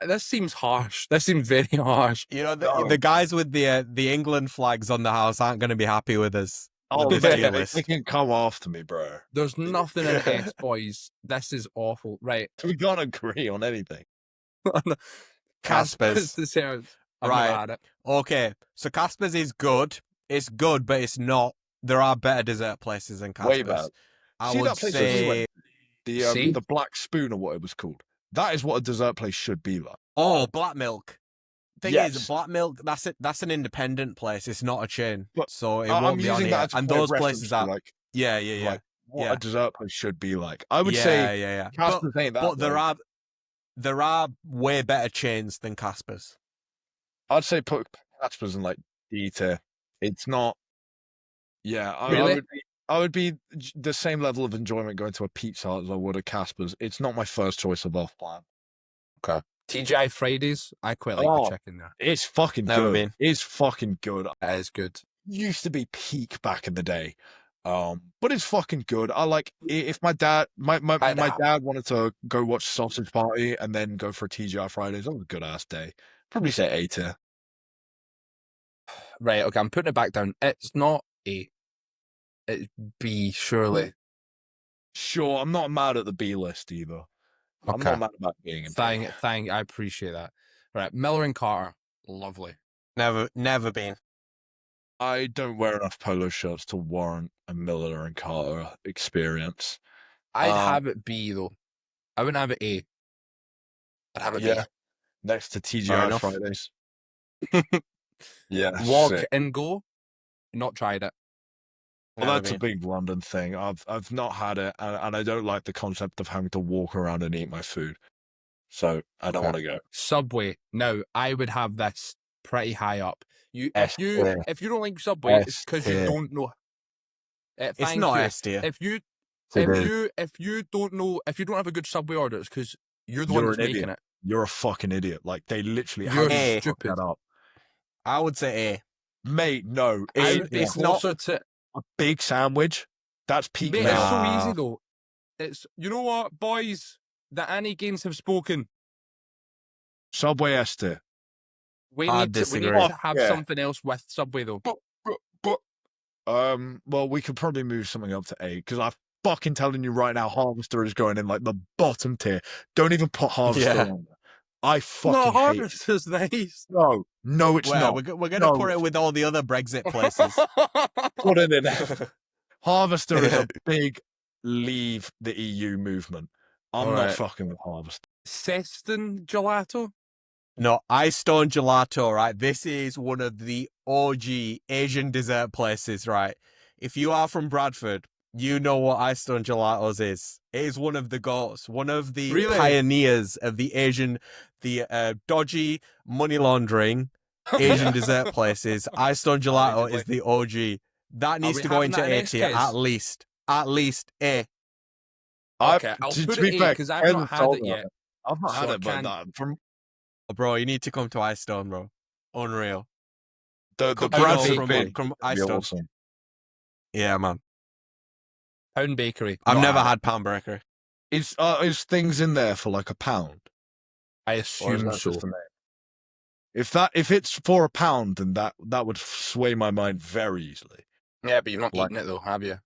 This seems harsh. This seems very harsh. You know, No. the guys with the England flags on the house aren't going to be happy with us. Oh, With this tier they list. can come after me, bro. There's nothing in S, boys. This is awful. Right. We can't agree on anything. Casper's. Desserts. I've Right. never had it. Okay, so Casper's is good. It's good, but it's not. There are better dessert places than Casper's. Way better. I See would that place that we say, went See? the Black Spoon or what it was called. That is what a dessert place should be like. oh, Black Milk. Thing Yes. is, Black Milk. That's an independent place. It's not a chain, But so it I'm won't be on using here. that as a And point of those reference places to, are like yeah. what Yeah. a dessert place should be like. I would yeah, say yeah. Casper's ain't that. But though. there are way better chains than Casper's. I'd say put Casper's in like D tier. It's not. Yeah, Really? I would be the same level of enjoyment going to a Pizza Hut as I would a Casper's. It's not my first choice of off plan. TGI Fridays. I quite like Oh. the chicken there. It's fucking Never good. been. It's fucking good. It is good. Used to be peak back in the day. But it's fucking good. I like if my dad my dad wanted to go watch Sausage Party and then go for a TGI Fridays, that was a good ass day. Probably say A tier. Right. Okay. I'm putting it back down. It's not A. It's B. Surely. Sure, I'm not mad at the B list either. I'm Okay. not mad about being in B. Thank. I appreciate that. Right. Miller and Carter. Lovely. Never been. I don't wear enough polo shirts to warrant a Miller and Carter experience. I'd have it B though. I wouldn't have it A. I'd have it Yeah. Next to Fair TGI enough. Fridays. Yeah. B. Walk sick. and go. Not tried it. Well, Never that's a been. big London thing. I've not had it, and I don't like the concept of having to walk around and eat my food. So I don't Okay. want to go. Subway. Now I would have this pretty high up. S tier. If you don't like Subway, it's S because you tier. don't know. It's Thank not you. S tier. If you It is. don't know, if you don't have a good Subway order, it's because you're the one You're that's an making idiot. it. You're a fucking idiot. Like they literally You're how do you fuck stupid. that up, I would say A. mate. No, I it, would be it's not- closer to. a big sandwich. That's peak. Mate, Miller. it's so Nah. easy though. It's you know what, boys. The AniGains have spoken. Subway S tier. We I need to disagree. have Yeah. something else with Subway though. But well, we could probably move something up to A because I'm fucking telling you right now, Harvester is going in like the bottom tier. Don't even put Harvester Yeah. on there. I No, fucking hate it. Harvester's nice. No, it's Well, not. we're gonna put it with all the other Brexit places. Put it in there. Harvester is a big leave the EU movement. I'm not Alright. fucking with Harvester. Seston gelato. No, Ice Stone Gelato, right? This is one of the OG Asian dessert places, right? If you are from Bradford, you know what Ice Stone Gelatos is. It is one of the goats, one of the Really? pioneers of the dodgy money laundering Asian dessert places. Ice Stone Gelato Allegedly. is the OG. That needs we to go having into that in A tier SKs? at least. At least A. Okay, I'll put to be it fair, because I've Ken not had told it me yet. that. I've not So had I it, but can't- that, from Oh, bro, you need to come to Ice Stone, bro. Unreal. the Cookie Bradford dough bit, from be Ice Stone. awesome. Yeah, man. Pound Bakery. I've Not never it. had Pound Bakery. Is things in there for like £1? I Or is assume that so. just a name? If it's for £1, then that would sway my mind very easily. Yeah, but you've not Like- eaten it though, have you?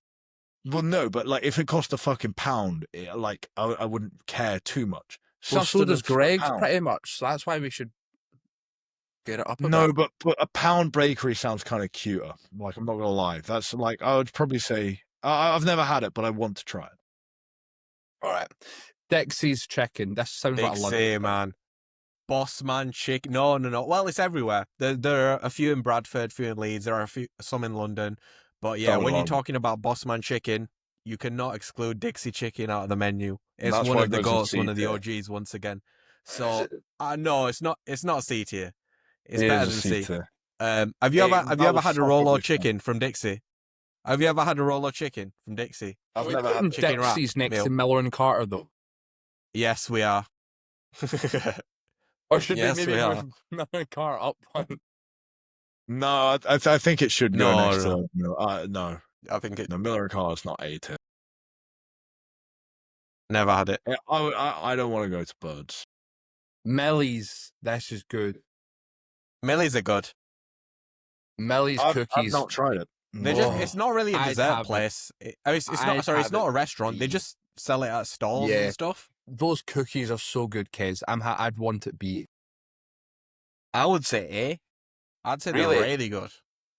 Well, no, but like if it cost a fucking £1, like I wouldn't care too much. Well, so does Sustenance for Greg's £1. pretty much. So that's why we should get it up a No, bit. but a £1 bakery sounds kind of cuter. Like I'm not gonna lie, that's like I would probably say I've never had it, but I want to try it. All right. Dixie's chicken. This sounds like a London Dixie, thing. man. Boss man chicken. No. Well, it's everywhere. There are a few in Bradford, a few in Leeds. There are some in London. But yeah, Don't when you're London. talking about Boss man chicken, you cannot exclude Dixie chicken out of the menu. It's That's one why of it the goes in goats, one C of the tier. OGs once again. So no, it's not C tier. It's It better is a than C C. tier. Have you ever That had was a fucking Rolo good. chicken from Dixie? Have you ever had a Rolo chicken from Dixie? I've Are we never had putting chicken wrap Dixie's next meal. to Miller and Carter though. Yes, we are. Or should Yes, we we maybe are. move Miller and Carter up one? No, I think it should go No, next no. to no. I think it. No, Miller and Carr is not A tier. Never had it. I don't want to go to Birds. Millie's. This is good. Millie's are good. Millie's I've cookies. not tried it. They Oh, it's not really a I'd dessert have it. place. It's I'd not. Sorry, it's have not it. a restaurant. They just sell it at stalls Yeah. and stuff. Those cookies are so good, kids. I'd want it be. I would say A. I'd say Really? they're really good.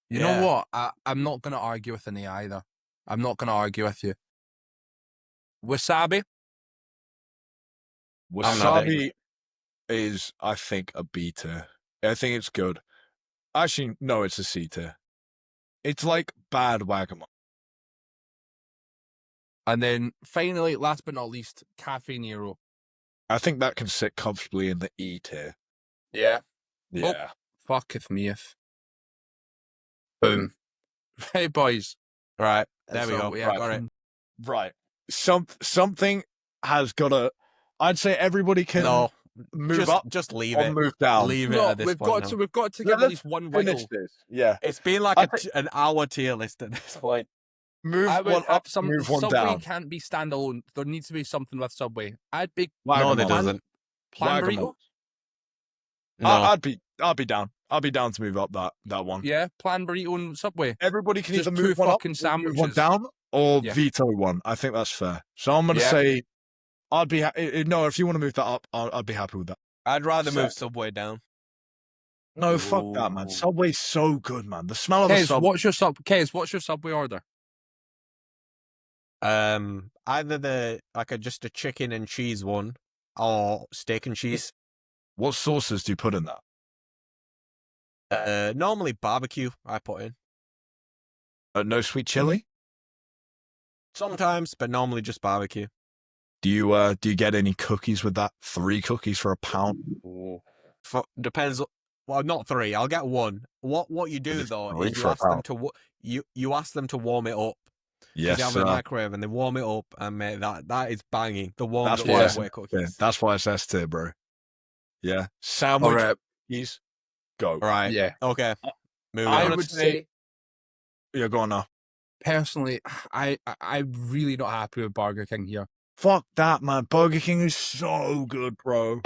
You Yeah. know what? I'm not going to argue with an A either. I'm not going to argue with you. Wasabi? I'm not Wasabi is, I think, a B tier. I think it's good. Actually, no, it's a C tier. It's like bad Wagamama. And then finally, last but not least, Cafe Nero. I think that can sit comfortably in the E tier. Yeah. Yeah. Fucketh me if. Boom. Hey, boys. Right. There we So, go. yeah, Got it. Right. Something has got to. I'd say everybody can No. move up Just leave or it. move down. Leave it No, at this we've point. got now. to Yeah, give at let's least one Finish wiggle. this. Yeah. It's been like an hour tier list at this point. Move I would one up, some move one Subway down. can't be standalone. There needs to be something with Subway. I'd be No, there Wagamama. doesn't. plan Wagamama. burrito. No. I'd be down. I'd be down to move up that one. Yeah, plan burrito and Subway. Everybody can Just either two move one up, fucking or move one sandwiches. down, or Yeah. veto one. I think that's fair. So I'm gonna Yeah. say, I'd be no. If you want to move that up, I'd be happy with that. I'd rather move Sick. Subway down. No, fuck that, man. Ooh. Subway's so good, man. The smell of a Kez, Subway. what's your Subway order? Either just a chicken and cheese one, or steak and cheese. What sauces do you put in that? Normally barbecue. I put in No sweet chili. sometimes, but normally just barbecue. Do you get any cookies with that? 3 cookies for £1. Depends. Well, not 3. I'll get 1. What you do It's though 3 is you for ask them £1. to you ask them to warm it up. Yes, They have a microwave and they warm it up, and mate, that is banging. The warm That's up why Subway yeah, cookies. that's why it's S tier, bro. Yeah, sandwich All right. cookies. Go. Right. Yeah. Okay. Moving I on. would say Yeah, go on now. personally, I'm really not happy with Burger King here. Fuck that, man. Burger King is so good, bro.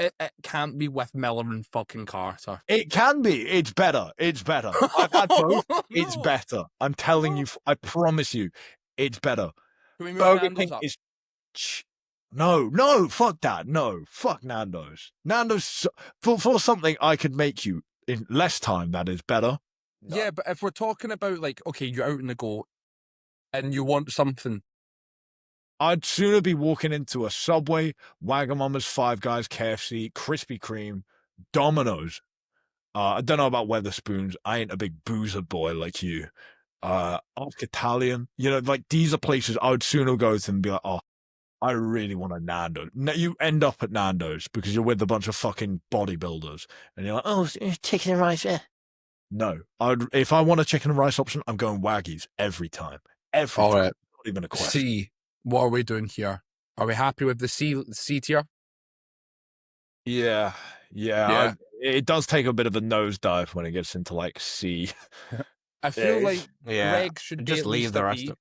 It can't be with Miller and fucking Carter. It can be. It's better. It's better. I've had both. It's No. better. I'm telling you. I promise you, it's better. Can we move Burger Nando's King up? is. No, fuck that. No, fuck Nando's. Nando's for something I could make you in less time. That is better. No. Yeah, but if we're talking about like, okay, you're out in the go, and you want something. I'd sooner be walking into a Subway, Wagamama's, Five Guys, KFC, Krispy Kreme, Domino's. I don't know about Weatherspoons. I ain't a big boozer boy like you. Ask Italian. You know, like these are places I would sooner go to and be like, oh, I really want a Nando's. You end up at Nando's because you're with a bunch of fucking bodybuilders, and you're like, oh, chicken and rice, yeah. No, if I want a chicken and rice option, I'm going Waggy's every time. Every All time. right. Not even a question. C. What are we doing here? Are we happy with the C tier? Yeah. It does take a bit of a nosedive when it gets into like C. I feel like Yeah, Greg should just be at leave least the a rest B. of.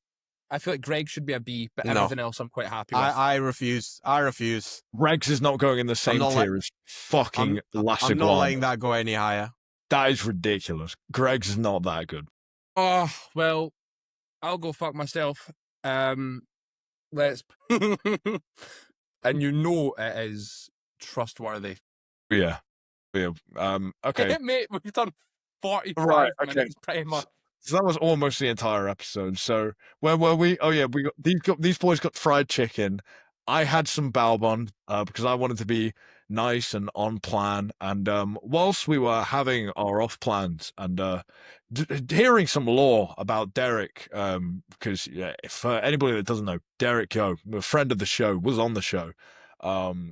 I feel like Greg should be a B, but No. everything else I'm quite happy with. I refuse. I refuse. Rex is not going in the same not tier as fucking I'm Lasagna. not letting that go any higher. That is ridiculous. Greg's is not that good. Oh, well, I'll go fuck myself. Let's and you know it is trustworthy. Yeah. Okay. Mate, we've done 45 Right, okay. minutes pretty much. So that was almost the entire episode. So where were we? Oh yeah, we got these boys got fried chicken. I had some Balbon because I wanted to be nice and on plan. And whilst we were having our off plans and hearing some lore about Derek, because yeah, for anybody that doesn't know, Derek Yo, a friend of the show, was on the show.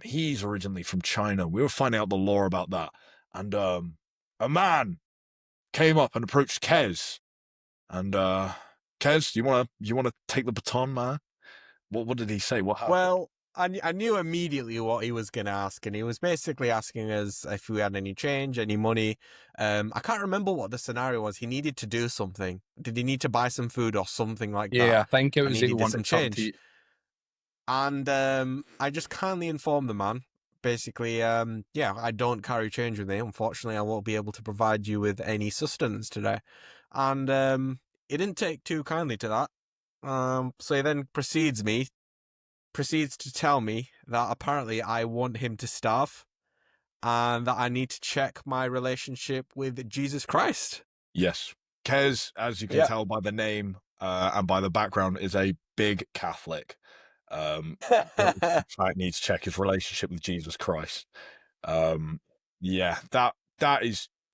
He's originally from China. We were finding out the lore about that, and a man came up and approached Qais. And Qais, you wanna take the baton, man? What did he say? What happened? Well, I knew immediately what he was going to ask, and he was basically asking us if we had any change, any money. I can't remember what the scenario was. He needed to do something. Did he need to buy some food or something like that? Yeah, I think it And was he he needed wanted some something to change. eat. And I just kindly informed the man, basically, yeah, I don't carry change with me. Unfortunately, I won't be able to provide you with any sustenance today. And he didn't take too kindly to that. So he then proceeds to tell me that apparently I want him to starve and that I need to check my relationship with Jesus Christ. Yes, Qais, as you can tell by the name and by the background, is a big Catholic. In fact, needs to check his relationship with Jesus Christ. Yeah, that's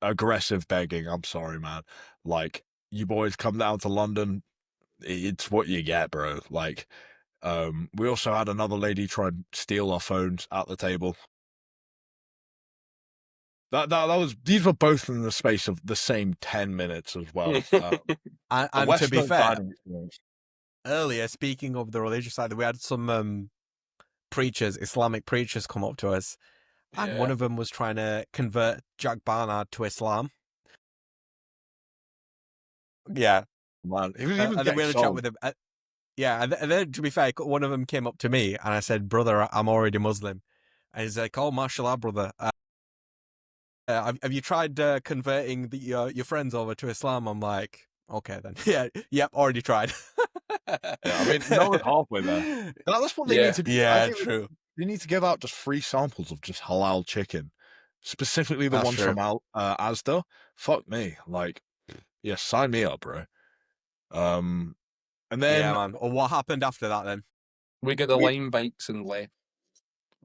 aggressive begging. I'm sorry, man. Like, you boys come down to London, it's what you get, bro. Like, we also had another lady try and steal our phones at the table. That was, these were both in the space of the same 10 minutes as well. And to be fair, earlier, speaking of the religious side, we had some Islamic preachers come up to us, and one of them was trying to convert Jack Barnard to Islam. Yeah. Man, he was And then we had a chat with him. Yeah, and then to be fair, one of them came up to me, and I said, "Brother, I'm already Muslim." And he's like, "Oh, mashallah, brother. Have you tried converting your friends over to Islam?" I'm like, "Okay, then." Yep, already tried. Yeah, I mean, no one's halfway there. That's what they need to do. Yeah, true. They need to give out just free samples of just halal chicken, specifically the That's ones true. from Asda. Fuck me, like, yeah, sign me up, bro. And then, yeah, man. Or what happened after that then? We got the lime bikes and left.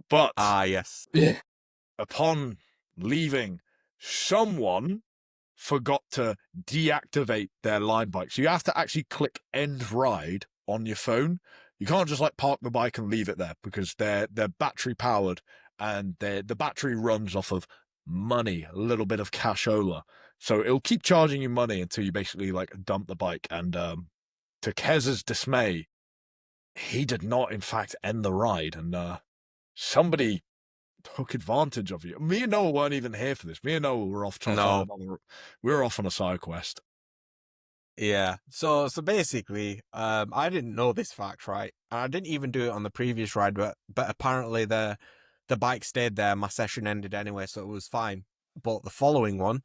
but Yes. Yeah. upon leaving, someone forgot to deactivate their line bike. So you have to actually click end ride on your phone. You can't just like park the bike and leave it there because they're battery powered and the battery runs off of money, a little bit of cashola. So it'll keep charging you money until you basically like dump the bike. And to Kez's dismay, he did not in fact end the ride, and somebody took advantage of you. Me and Noah weren't even here for this. Me and Noah were off trying to find another. We were off on a side quest. Yeah. So basically, I didn't know this fact, right? And I didn't even do it on the previous ride, but apparently the the bike stayed there. My session ended anyway, so it was fine. But the following one,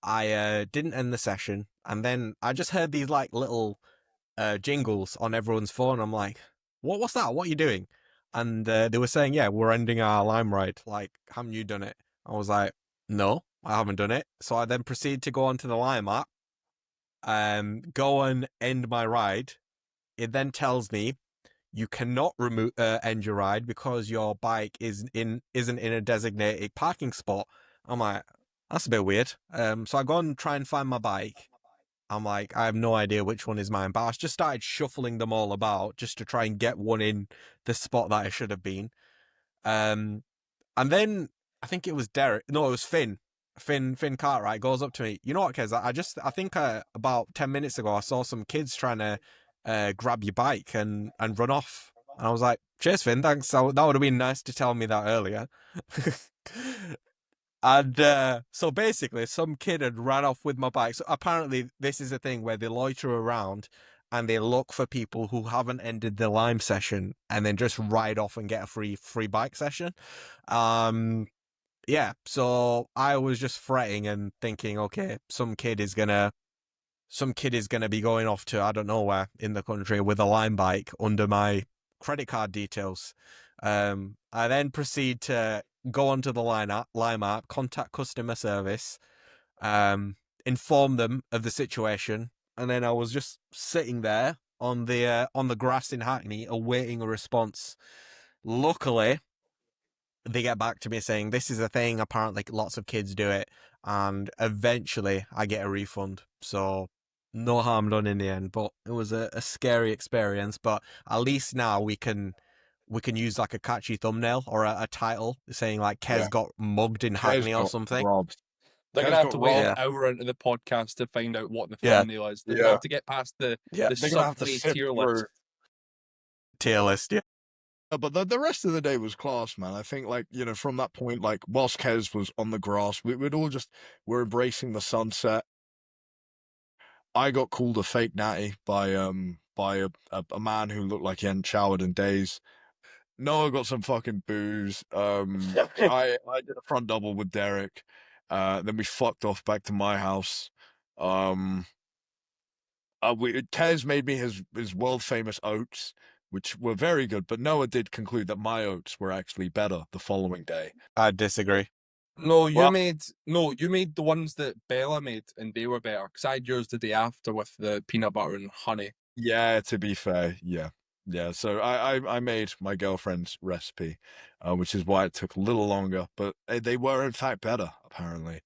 I didn't end the session, and then I just heard these like little jingles on everyone's phone. I'm like, what's that? What are you doing? And they were saying, yeah, we're ending our Lime ride. Like, haven't you done it? I was like, no, I haven't done it. So I then proceed to go onto the Lime app, go and end my ride. It then tells me you cannot end your ride because your bike isn't in a designated parking spot. I'm like, that's a bit weird. So I go and try and find my bike. I'm like, I have no idea which one is mine, but I just started shuffling them all about just to try and get one in the spot that I should have been. And then I think it was Derek. No, it was Finn. Finn Cartwright goes up to me. You know what, Kez? I think about 10 minutes ago, I saw some kids trying to grab your bike and run off. And I was like, cheers, Finn. Thanks. That would have been nice to tell me that earlier. And so basically, some kid had ran off with my bike. So apparently, this is a thing where they loiter around and they look for people who haven't ended the Lime session and then just ride off and get a free bike session. Yeah, so I was just fretting and thinking, okay, some kid is gonna be going off to I don't know where in the country with a Lime bike under my credit card details. I then proceed to go onto the Lime app, contact customer service, inform them of the situation, and then I was just sitting there on the grass in Hackney awaiting a response. Luckily, they get back to me saying this is a thing. Apparently, lots of kids do it, and eventually I get a refund. So no harm done in the end, but it was a scary experience. But at least now we can use like a catchy thumbnail or a title saying like Kez got mugged in Hackney or something. Robbed. They're Kez gonna have got to wait an robbed. hour into the podcast to find out what the Yeah. thumbnail is. They're Yeah. gonna have to get past the Yeah, They're gonna have to Subway sift tier through. list. Tier list, yeah. But the rest of the day was class, man. I think, like, you know, from that point, like, whilst Kez was on the grass, we'd all just were embracing the sunset. I got called a fake natty by a man who looked like he hadn't showered in days. Noah got some fucking booze. I did a front double with Derek. Then we fucked off back to my house. Kez made me his world famous oats, which were very good, but Noah did conclude that my oats were actually better the following day. I disagree. No, you Well- made the ones that Bella made, and they were better. Because I had yours the day after with the peanut butter and honey. Yeah, to be fair, yeah. So I made my girlfriend's recipe, which is why it took a little longer, but they were in fact better apparently.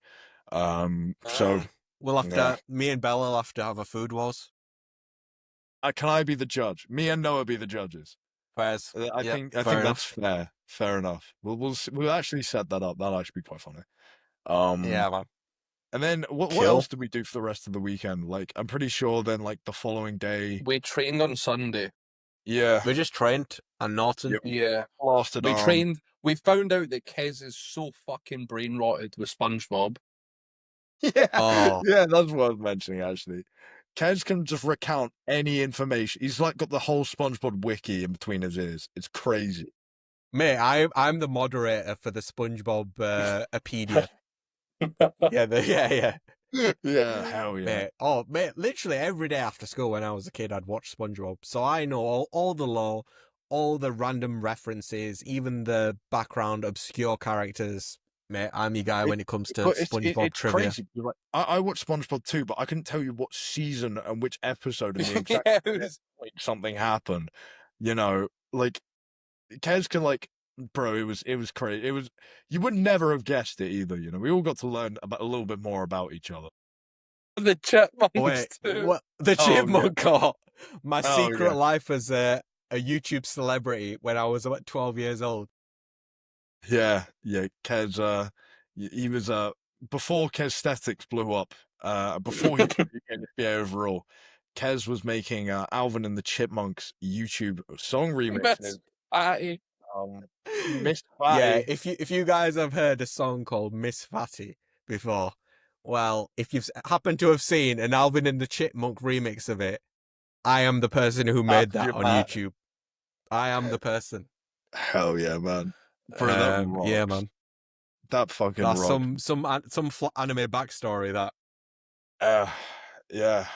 So We'll have Yeah. to. Me and Bella will have to have a food wars. can I be the judge? Me and Noah be the judges. Fairs. I Yep, think fair that's enough. fair. Fair enough. We'll actually set that up. That'll actually be quite funny. Yeah, man. And then what Cool. else did we do for the rest of the weekend? Like, I'm pretty sure then, like, the following day, We trained on Sunday. yeah, We just trained at Norton. Yep. Yeah, blasted we arm. trained. We found out that Kez is so fucking brain rotted with SpongeBob. Yeah, Oh. yeah, that's worth mentioning actually. Kez can just recount any information. He's like got the whole SpongeBob wiki in between his ears. It's crazy. Mate, I'm the moderator for the SpongeBob Apedia. Yeah. Yeah, hell yeah. Mate, literally every day after school when I was a kid, I'd watch SpongeBob. So I know all the lore, all the random references, even the background obscure characters. Mate, I'm your guy when it comes to But SpongeBob it's trivia. crazy. Like, I watched SpongeBob too, but I couldn't tell you what season and which episode and the exact Yeah, it was- like something happened. You know, like Kez can like, bro, it was crazy. You would never have guessed it either. You know, we all got to learn about a little bit more about each other. the chipmunks Wait, too. what? The Oh, yeah. chipmunk caught my Oh, secret yeah. life as a YouTube celebrity when I was about 12 years old. Yeah. Kez, he was before Kesthetics blew up. Before he became the PA overall, Kez was making Alvin and the Chipmunks YouTube song remix. Miss Patty. Miss Yeah, Fatty. if you guys have heard a song called Miss Fatty before, well, if you've happened to have seen an Alvin and the Chipmunk remix of it, I am the person who made that your on man. YouTube. I am the person. Hell yeah, man. Bro, that Yeah, rocks. man. That fucking That's rocks. some anime backstory. That Yeah.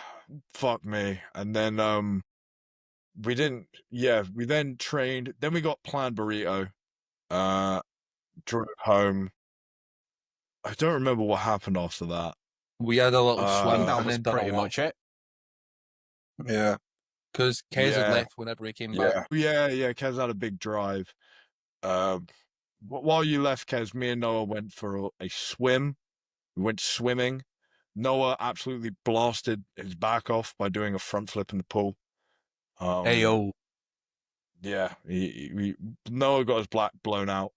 Fuck me. And then we then trained. Then we got planned burrito. Drove home. I don't remember what happened after that. We had a little I swim think that and was then done a pretty walk. much it. Yeah. Because Qais had Yeah. left whenever he came back. Yeah. Kez had a big drive. While you left, Kez, me and Noah went for a swim. We went swimming. Noah absolutely blasted his back off by doing a front flip in the pool. Ayo. Yeah, Noah got his black blown out.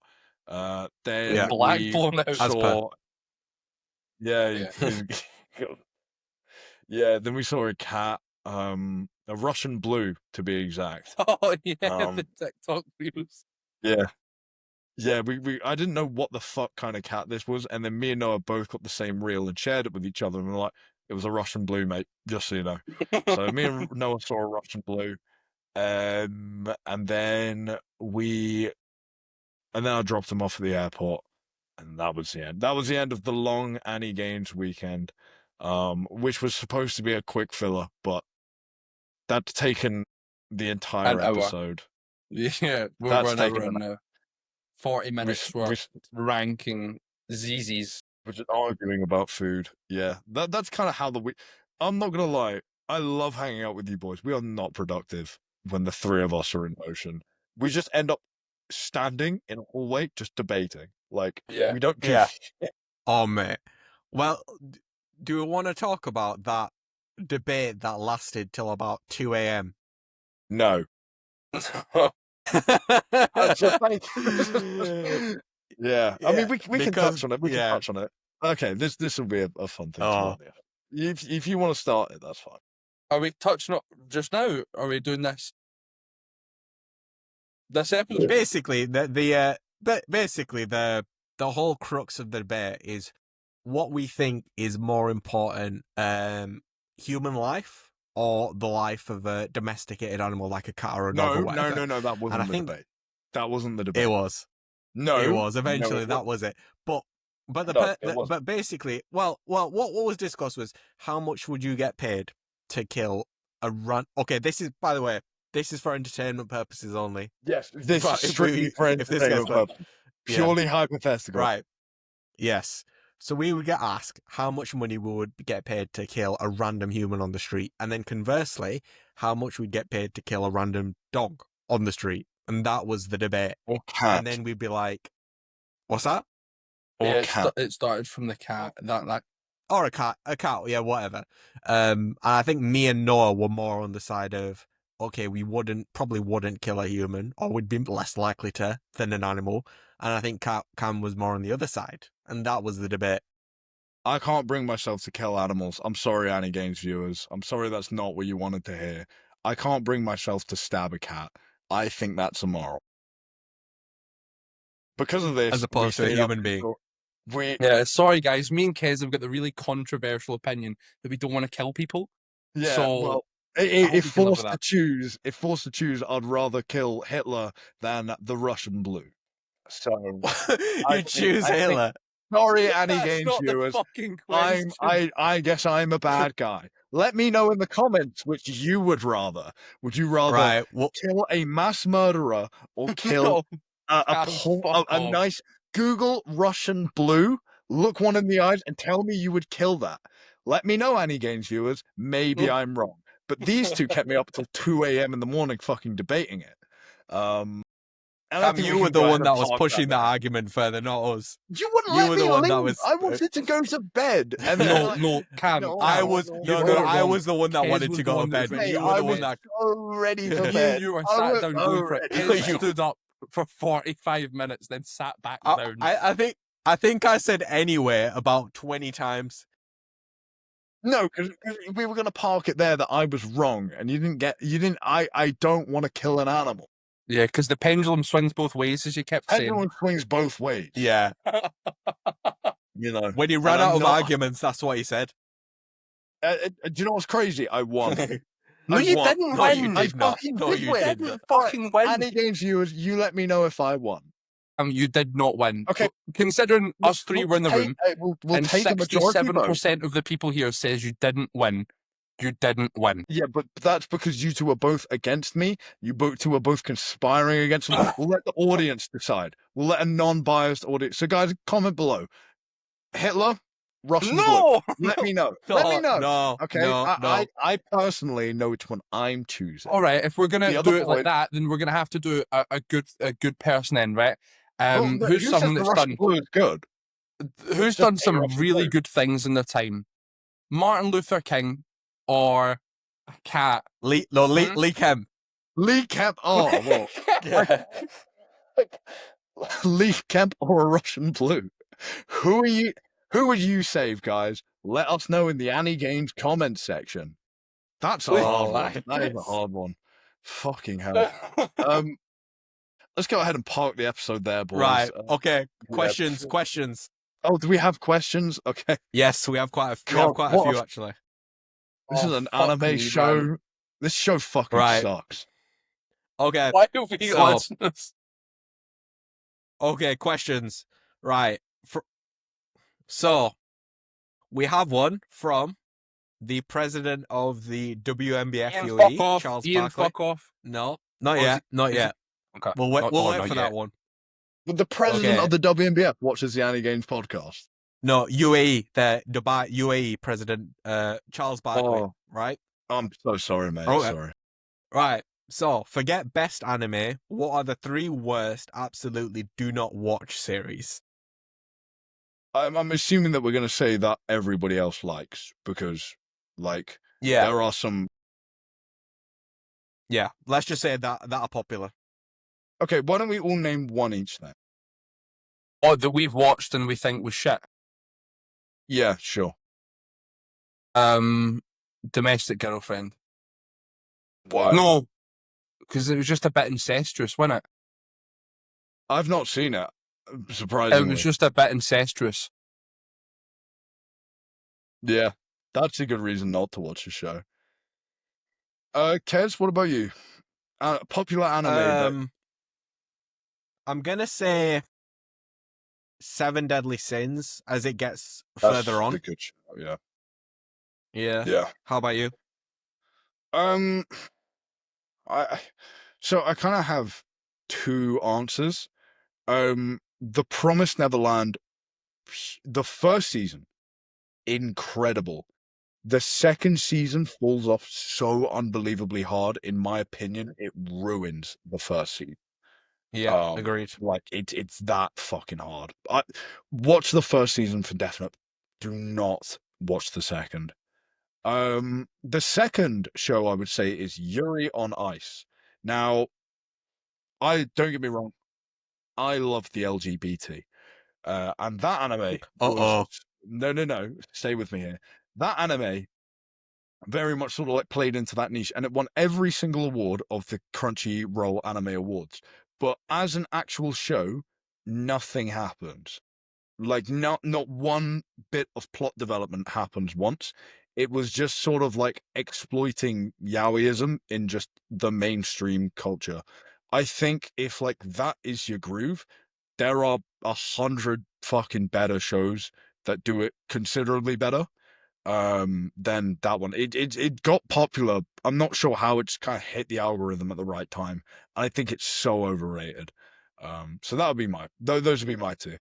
Then Black we blown out. As per. saw. Yeah. Yeah. Then we saw a cat, a Russian blue to be exact. Oh yeah, Um, the TikTok reels. Yeah. I didn't know what the fuck kind of cat this was, and then me and Noah both got the same reel and shared it with each other, and we're like, it was a Russian blue, mate, just so you know. So me and Noah saw a Russian blue, and then I dropped him off at the airport, and that was the end. That was the end of the long AniGains weekend, which was supposed to be a quick filler, but that's taken the entire An hour. episode. Yeah, we're That's an hour taken in now. 40 minutes worth ranking ZZs. We're just arguing about food. Yeah, that's kind of how the week. I'm not gonna lie. I love hanging out with you boys. We are not productive when the three of us are in motion. We just end up standing in a hallway just debating. Like, Yeah. we don't do Yeah. shit. Oh, mate. Well, do we want to talk about that debate that lasted till about 2 a.m.? No. Yeah. I mean, we can touch on it. We can touch on it. Okay, this will be a fun thing to run. If you want to start it, that's fine. Are we touching up just now? Are we doing this? This episode? Basically, the whole crux of the debate is what we think is more important, human life or the life of a domesticated animal like a cat or a dog or whatever. No, that wasn't the debate. That wasn't the debate. It was. No, it was. Eventually, that was it. But basically, what was discussed was how much would you get paid to kill a run? Okay, this is, by the way, this is for entertainment purposes only. Yes, this is strictly for entertainment purposes. Purely hypothetical. Right. Yes. So we would get asked how much money we would get paid to kill a random human on the street, and then conversely, how much we'd get paid to kill a random dog on the street. And that was the debate. Or cat. And then we'd be like, what's that? Or cat. It started from the cat. That. Or a cat, yeah, whatever. And I think me and Noah were more on the side of, okay, we probably wouldn't kill a human, or would be less likely to than an animal. And I think Cam was more on the other side, and that was the debate. I can't bring myself to kill animals. I'm sorry, AniGains viewers. I'm sorry that's not what you wanted to hear. I can't bring myself to stab a cat. I think that's immoral. Because of this, as opposed to a human being. Yeah, sorry guys. Me and Qais have got the really controversial opinion that we don't want to kill people. Yeah, so well, if forced to choose, I'd rather kill Hitler than the Russian blue. So you choose Hitler. Sorry, AniGains viewers. I guess I'm a bad guy. Let me know in the comments which you would rather. Would you rather kill a mass murderer or kill a nice Google Russian blue? Look one in the eyes and tell me you would kill that. Let me know, AniGains viewers. Maybe I'm wrong. But these two kept me up until 2 a.m. in the morning fucking debating it. And you were the one that was pushing that argument further, not us. You wouldn't let me leave. I wanted to go to bed. And no, Cam. I was the one that wanted to go to bed. You were the one that so ready for bed. You were sat down going for it. You stood up for 45 minutes, then sat back down. I think I said anyway about 20 times. No, because we were going to park it there that I was wrong, and you didn't. I don't want to kill an animal. Yeah, because the pendulum swings both ways, as you kept saying. Pendulum swings both ways. Yeah. You know, when he ran out of arguments, that's what he said. Do you know what's crazy? I won. No, you didn't win. I fucking did win. Fucking win. AniGains viewers, you let me know if I won. You did not win. Okay. Considering us three were in the room, we'll and take a majority vote. 67% of the people here says you didn't win. You didn't win. Yeah, but that's because you two are both against me. You two are both conspiring against me. We'll let the audience decide. We'll let a non-biased audience. So, guys, comment below. Hitler, Russian blue. Let me know. Let me know. No. Okay. No. I personally know which one I'm choosing. All right. If we're gonna The do other it like that, then we're gonna have to do a good person then, right? Well, Who's who someone says the that's Russian done blue is good? who's Just done a some Russian really blue. good things in their time? Martin Luther King or a cat? Lee Kemp. Lee Kemp. Oh, well. Yeah. Lee Kemp or a Russian blue? Who are you? Who would you save, guys? Let us know in the AniGains comment section. That's a hard one. That is a hard one. Fucking hell. Let's go ahead and park the episode there, boys. Right. Okay. Yeah. Questions. Oh, do we have questions? Okay. Yes, we have quite a God, few actually. This is an anime show. Man. This show fucking Right. sucks. Okay. Why do we So- listen to this? Okay, questions. Right. So, we have one from the president of the WNBF Ian, UAE, fuck off. Charles Ian, Barkley. fuck off. No, not Or is yet. it- Not is yet. Okay. We'll wait. We'll wait not for yet. that one. But the president Okay. of the WNBF watches the AniGains podcast. No, UAE, the Dubai UAE president, Charles Barkley. Oh. Right. I'm so sorry, mate. Okay. Sorry. Right. So, forget best anime. What are the 3 worst absolutely do not watch series? I'm assuming that we're going to say that everybody else likes because, like, Yeah. there are some. Yeah. Let's just say that are popular. Okay, why don't we all name one each then? Oh, that we've watched and we think was shit. Yeah, sure. Domestic Girlfriend. Why? No, because it was just a bit incestuous, wasn't it? I've not seen it. Surprisingly, It was just a bit incestuous. Yeah, that's a good reason not to watch the show. Kez, what about you? Popular anime. I'm gonna say 7 Deadly Sins as it gets That's further on. the good show, yeah. Yeah. How about you? I kind of have 2 answers. The Promised Neverland, the first season, incredible. The second season falls off so unbelievably hard. In my opinion, it ruins the first season. Yeah, agreed. Like it's that fucking hard. Watch the first season for definite. Do not watch the second. The second show I would say is Yuri on Ice. Now, don't get me wrong, I love the LGBT, and that anime. No, stay with me here. That anime very much sort of like played into that niche, and it won every single award of the Crunchyroll Anime Awards. But as an actual show, nothing happens. Like not one bit of plot development happens once. It was just sort of like exploiting yaoism in just the mainstream culture. I think if like that is your groove, there are 100 fucking better shows that do it considerably better than that one. It got popular. I'm not sure how it's kind of hit the algorithm at the right time. I think it's so overrated. So that would be those would be my 2.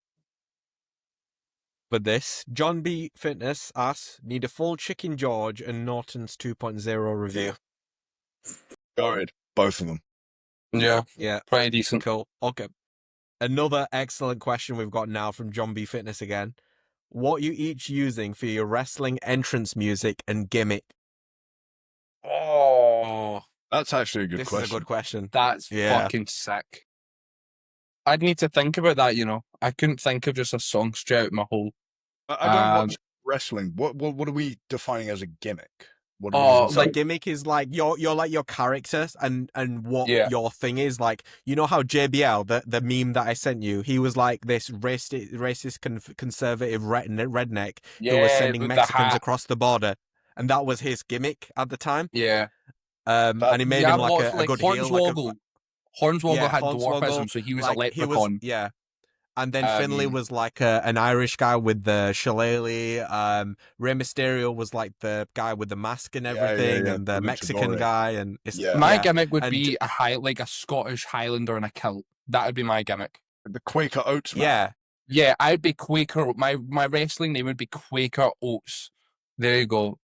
But this, John B. Fitness asks, need a full Chicken George and Norton's 2.0 review. Go ahead. Both of them. Yeah. Pretty decent. Cool. Okay. Another excellent question we've got now from John B. Fitness again. What are you each using for your wrestling entrance music and gimmick? Oh, That's actually a good question. This is a good question. that's Yeah. fucking sick. I'd need to think about that, you know. I couldn't think of just a song straight out my whole. I don't watch wrestling. What are we defining as a gimmick? What Oh, So gimmick is like you're like your characters and what your thing is. Like, you know how JBL, the meme that I sent you, he was like this racist conservative redneck who was sending with the Mexicans hat. across the border, and that was his gimmick at the time. Yeah. And he made him like a good heel. Hornswoggle. Hornswoggle had Hornswoggle, dwarfism, so he was like, a leprechaun. And then Finlay was like an Irish guy with the shillelagh. Rey Mysterio was like the guy with the mask and everything, and the Mexican guy. And my gimmick would be like a Scottish Highlander in a kilt. That would be my gimmick. The Quaker Oats man. Yeah. Yeah, I'd be Quaker. My wrestling name would be Quaker Oats. There you go.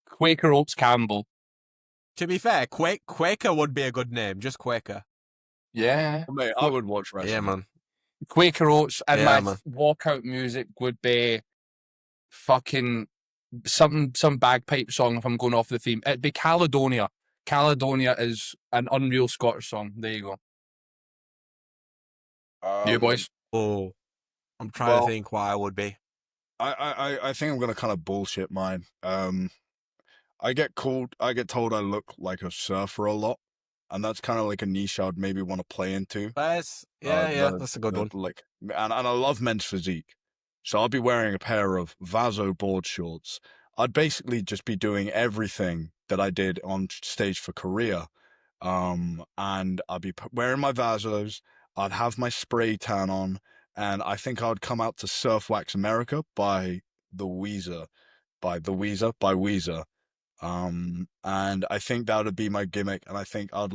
Quaker Oats Campbell. To be fair, Quaker would be a good name. Just Quaker. Yeah. Well, mate, I would watch wrestling. Yeah, man. Quaker Oats, and my walkout music would be fucking some bagpipe song if I'm going off the theme. It'd be Caledonia. Caledonia is an unreal Scottish song. There you go. You boys? Oh, I'm trying to think what I would be. I think I'm gonna kind of bullshit mine. I get told I look like a surfer a lot, and that's kind of like a niche I'd maybe want to play into. That's a good one. Like, and I love men's physique, so I'd be wearing a pair of Vaso board shorts. I'd basically just be doing everything that I did on stage for Korea, and I'd be wearing my Vasos. I'd have my spray tan on, and I think I'd come out to Surf Wax America by Weezer. And I think that would be my gimmick, and I think I'd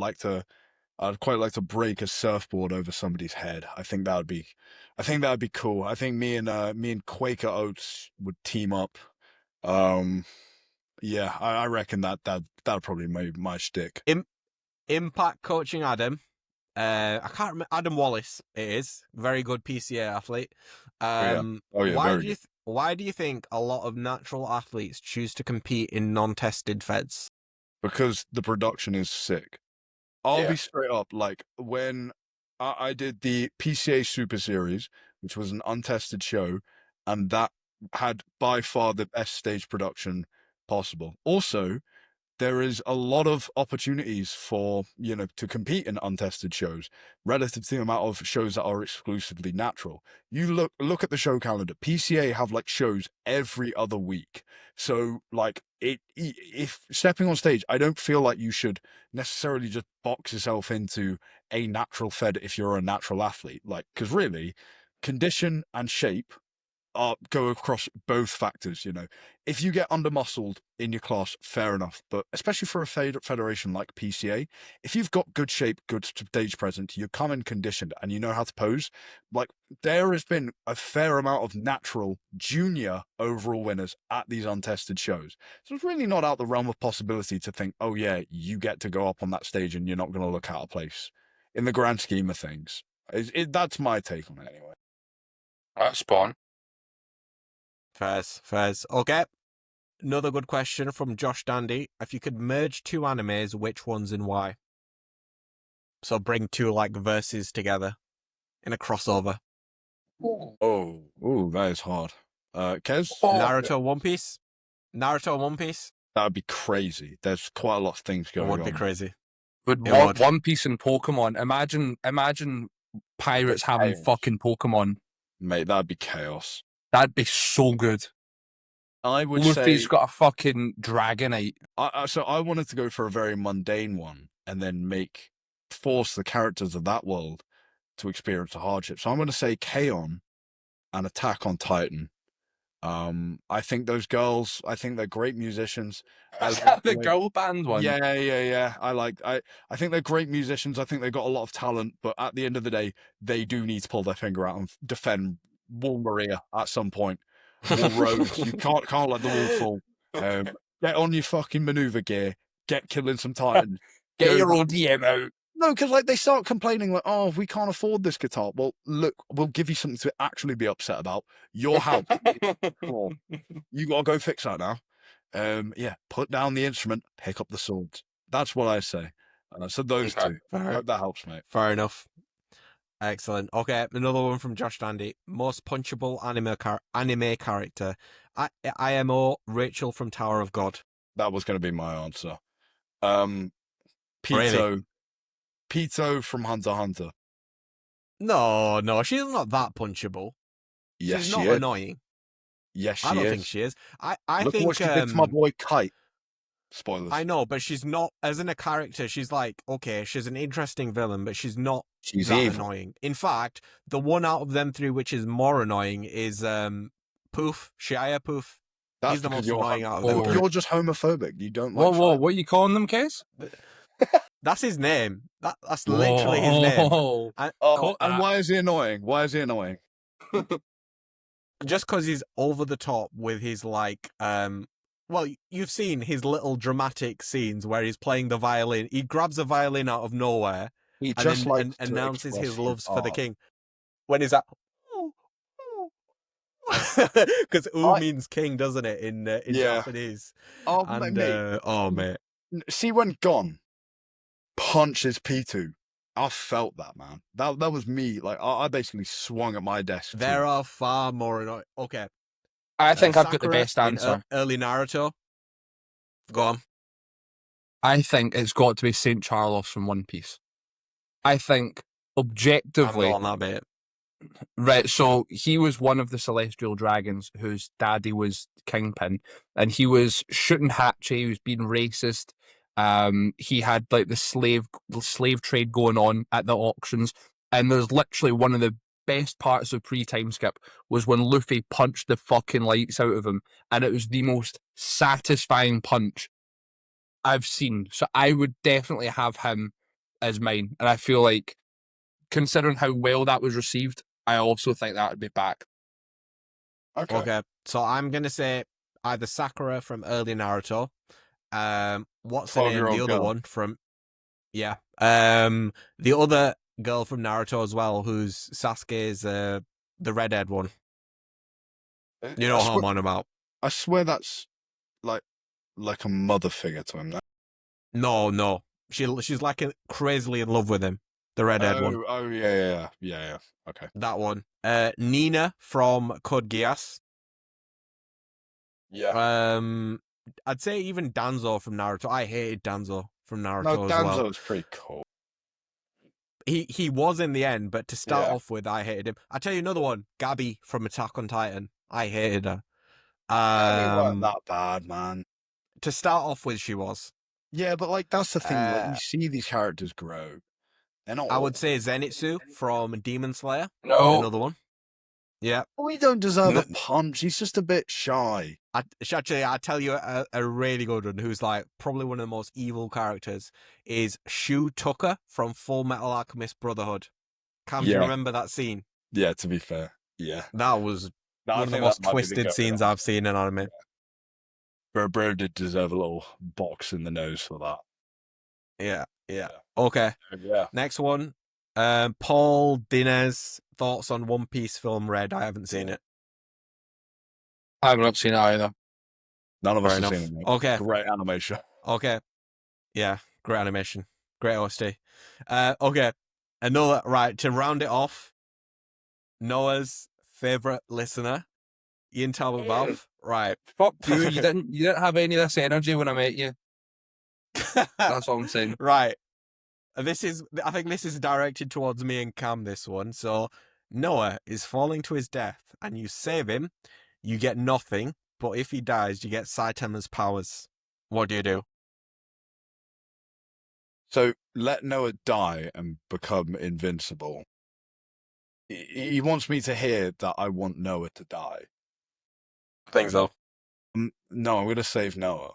quite like to break a surfboard over somebody's head. I think that would be cool. I think me and Quaker Oats would team up. Yeah, I reckon that'd probably be my shtick. Impact Coaching Adam. I can't remember. Adam Wallace. It is very good PCA athlete. Why do you think a lot of natural athletes choose to compete in non-tested feds? Because the production is sick. I'll be straight up. Like when I did the PCA Super Series, which was an untested show, and that had by far the best stage production possible. Also, there is a lot of opportunities for, to compete in untested shows relative to the amount of shows that are exclusively natural. You look at the show calendar. PCA have like shows every other week. So like if stepping on stage, I don't feel like you should necessarily just box yourself into a natural fed if you're a natural athlete. Like, because really, condition and shape go across both factors. If you get under-muscled in your class, fair enough, but especially for a federation like PCA, if you've got good shape, good stage presence, you come in conditioned and you know how to pose, like there has been a fair amount of natural junior overall winners at these untested shows. So it's really not out the realm of possibility to think, oh yeah, you get to go up on that stage and you're not going to look out of place in the grand scheme of things. That's my take on it anyway. That's spawn. Fairs. Okay. Another good question from Josh Dandy. If you could merge two animes, which ones and why? So bring two like verses together in a crossover. Oh, that is hard. Qais? Naruto One Piece? Naruto One Piece? That would be crazy. There's quite a lot of things going on. It would be crazy. But One Piece and Pokemon. Imagine pirates having fucking Pokemon. Mate, that'd be chaos. That'd be so good. I would Luffy's got a fucking Dragonite. So I wanted to go for a very mundane one and then force the characters of that world to experience a hardship. So I'm going to say K-On! And Attack on Titan. I think those girls, they're great musicians. Is that the girl band one? Yeah. I think they're great musicians. I think they've got a lot of talent, but at the end of the day, they do need to pull their finger out and defend Wall Maria at some point. Wall Rhodes. You can't let the wall fall. Get on your fucking maneuver gear. Get killing some Titans. Get your ODM out. No, because like they start complaining like, oh, we can't afford this guitar. Well, look, we'll give you something to actually be upset about. Your house. You gotta go fix that now. Put down the instrument, pick up the swords. That's what I say. So those two. I hope that helps, mate. Fair enough. Excellent. Okay, another one from Josh Dandy. Most punchable anime character. IMO Rachel from Tower of God. That was going to be my answer. Really? Pito from Hunter x Hunter. No, she's not that punchable. Yes, she's not annoying. Yes, she is. I don't think she is. I Look think what she did to my boy Kite. Spoilers. I know, but she's not, as in a character, she's like, okay, she's an interesting villain, but she's not She's that evil. annoying. In fact, the one out of them three which is more annoying is Poof, Shia Poof. That's He's the because most annoying out of them Oh. three. You're just homophobic. You don't Whoa, like. whoa, Shia. what are you calling them, Qais? That's his name. That's literally his name. Whoa. And Oh, and why is he annoying? Why is he annoying? just because he's over the top with his like well, you've seen his little dramatic scenes where he's playing the violin. He grabs a violin out of nowhere He and just then likes to announces express his loves for the art. king. When he's at because means king, doesn't it, in Yeah. Japanese? Oh, And mate. mate. See when Gon punches P2, I felt that, man. That was me. Like I basically swung at my desk. There are far more annoying. Okay. I think I've got the Sakura best in answer. early Naruto. Go on. I think it's got to be St. Charlos from One Piece. I think objectively, I'm not on that bit. right, so he was one of the celestial dragons whose daddy was Kingpin, and he was shooting Hachi, he was being racist. He had like the slave trade going on at the auctions, and there's literally one of the best parts of pre-time skip was when Luffy punched the fucking lights out of him, and it was the most satisfying punch I've seen. So I would definitely have him as mine, and I feel like, considering how well that was received, I also think that would be back. Okay. So I'm gonna say either Sakura from early Naruto. What's her name? 12-year-old The other girl. one from the other girl from Naruto as well, who's Sasuke's the redhead one. You know what I'm on about? I swear that's like a mother figure to him. No. She's like crazily in love with him. The redhead one. Oh yeah. Okay. That one. Nina from Code Geass. Yeah. I'd say even Danzo from Naruto. I hated Danzo from Naruto No, as well. Danzo's pretty cool. He was in the end, but to start Yeah. off with, I hated him. I tell you another one, Gabby from Attack on Titan. I hated her. They weren't that bad, man. To start off with, she was. Yeah, but like that's the thing. Like you see these characters grow. They're not. I would say Zenitsu from Demon Slayer. No. Another one. Yeah. We don't deserve a punch. He's just a bit shy. Actually, I tell you a really good one who's like probably one of the most evil characters is Shu Tucker from Full Metal Alchemist Brotherhood. Cam, do you remember that scene? Yeah, to be fair. Yeah. That was one of the most twisted scenes I've seen in anime. Bro did deserve a little box in the nose for that. Yeah. Okay. Yeah. Next one. Paul Dinez, thoughts on One Piece film Red? I haven't seen it. I've not seen it either. None of us Fair have enough. seen it. Okay. Great animation. Okay. Yeah, great animation. Great OST. Okay. Another, right, to round it off, Noah's favourite listener, Ian Talbot Balfe. Right. Fuck you, you didn't have any of this energy when I met you. That's all I'm saying. Right. I think this is directed towards me and Cam, this one. So Noah is falling to his death and you save him, you get nothing, but if he dies, you get Saitama's powers. What do you do? So let Noah die and become invincible. He wants me to hear that I want Noah to die. I think so. No, I'm going to save Noah.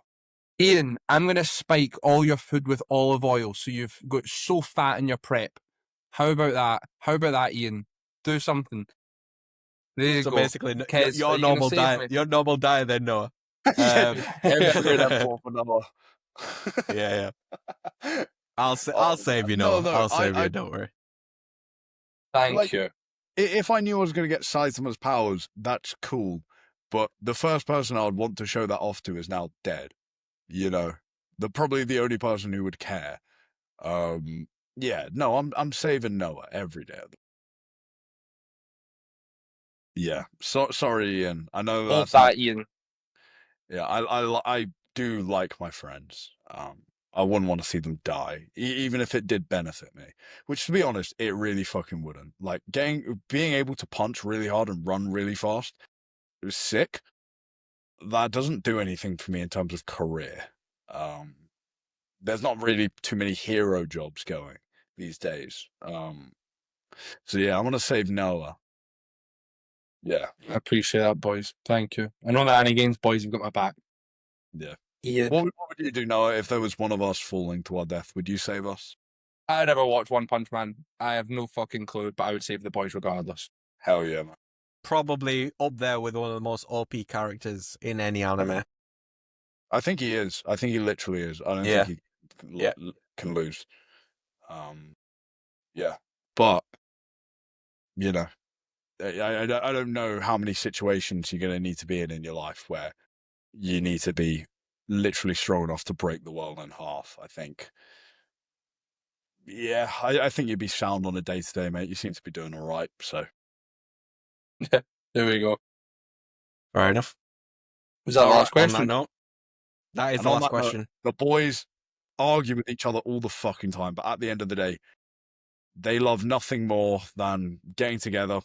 Ian, I'm going to spike all your food with olive oil so you've got so fat in your prep. How about that? Ian? Do something. There you go. Basically, Kez, your normal diet. Your normal diet, then Noah. For Noah. Yeah. I'll save you, Noah. No, I'll save you. Don't worry. Thank you. If I knew I was going to get Saitama's powers, that's cool. But the first person I would want to show that off to is now dead. You know, probably the only person who would care. Yeah, no, I'm saving Noah every day. Yeah, sorry, Ian. I know Love that, Ian. Yeah, I do like my friends. I wouldn't want to see them die, even if it did benefit me. Which, to be honest, it really fucking wouldn't. Like being able to punch really hard and run really fast, it was sick. That doesn't do anything for me in terms of career. There's not really too many hero jobs going these days. So yeah, I'm gonna save Noah. Yeah, I appreciate that, boys. Thank you. I know that AniGains boys have got my back. yeah. Yeah. What would you do, Noah, if there was one of us falling to our death? Would you save us? I never watched One Punch Man. I have no fucking clue, but I would save the boys regardless. Hell yeah, man. Probably up there with one of the most OP characters in any anime. I think he is. I think he literally is. I don't Yeah. think he Yeah. can lose. Yeah, but you know, I don't know how many situations you're gonna need to be in your life where you need to be literally strong enough to break the world in half. I think. Yeah, I think you'd be sound on a day to day, mate. You seem to be doing all right. So There we go. Fair enough. Was that the last On that question? note, that is And the on last that note, question. the boys argue with each other all the fucking time, but at the end of the day, they love nothing more than getting together,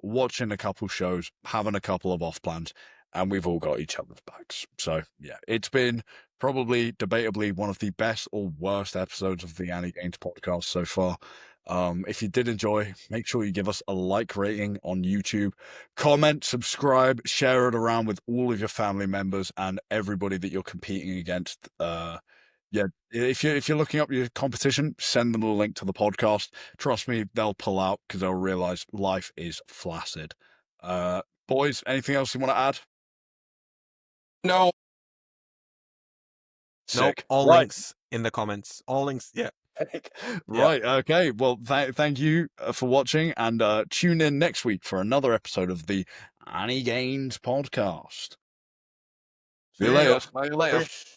watching a couple shows, having a couple of off plans, and we've all got each other's backs. So yeah, it's been probably debatably one of the best or worst episodes of the AniGains podcast so far. If you did enjoy, make sure you give us a like rating on YouTube, comment, subscribe, share it around with all of your family members and everybody that you're competing against. Yeah, if you're looking up your competition, send them a link to the podcast. Trust me, they'll pull out because they'll realize life is flaccid. Boys, anything else you want to add? No. Nope. Sick. All Right. links in the comments. All links. Yeah. Right. Okay. Well, thank you for watching, and tune in next week for another episode of the AniGains podcast. See you later. See you later.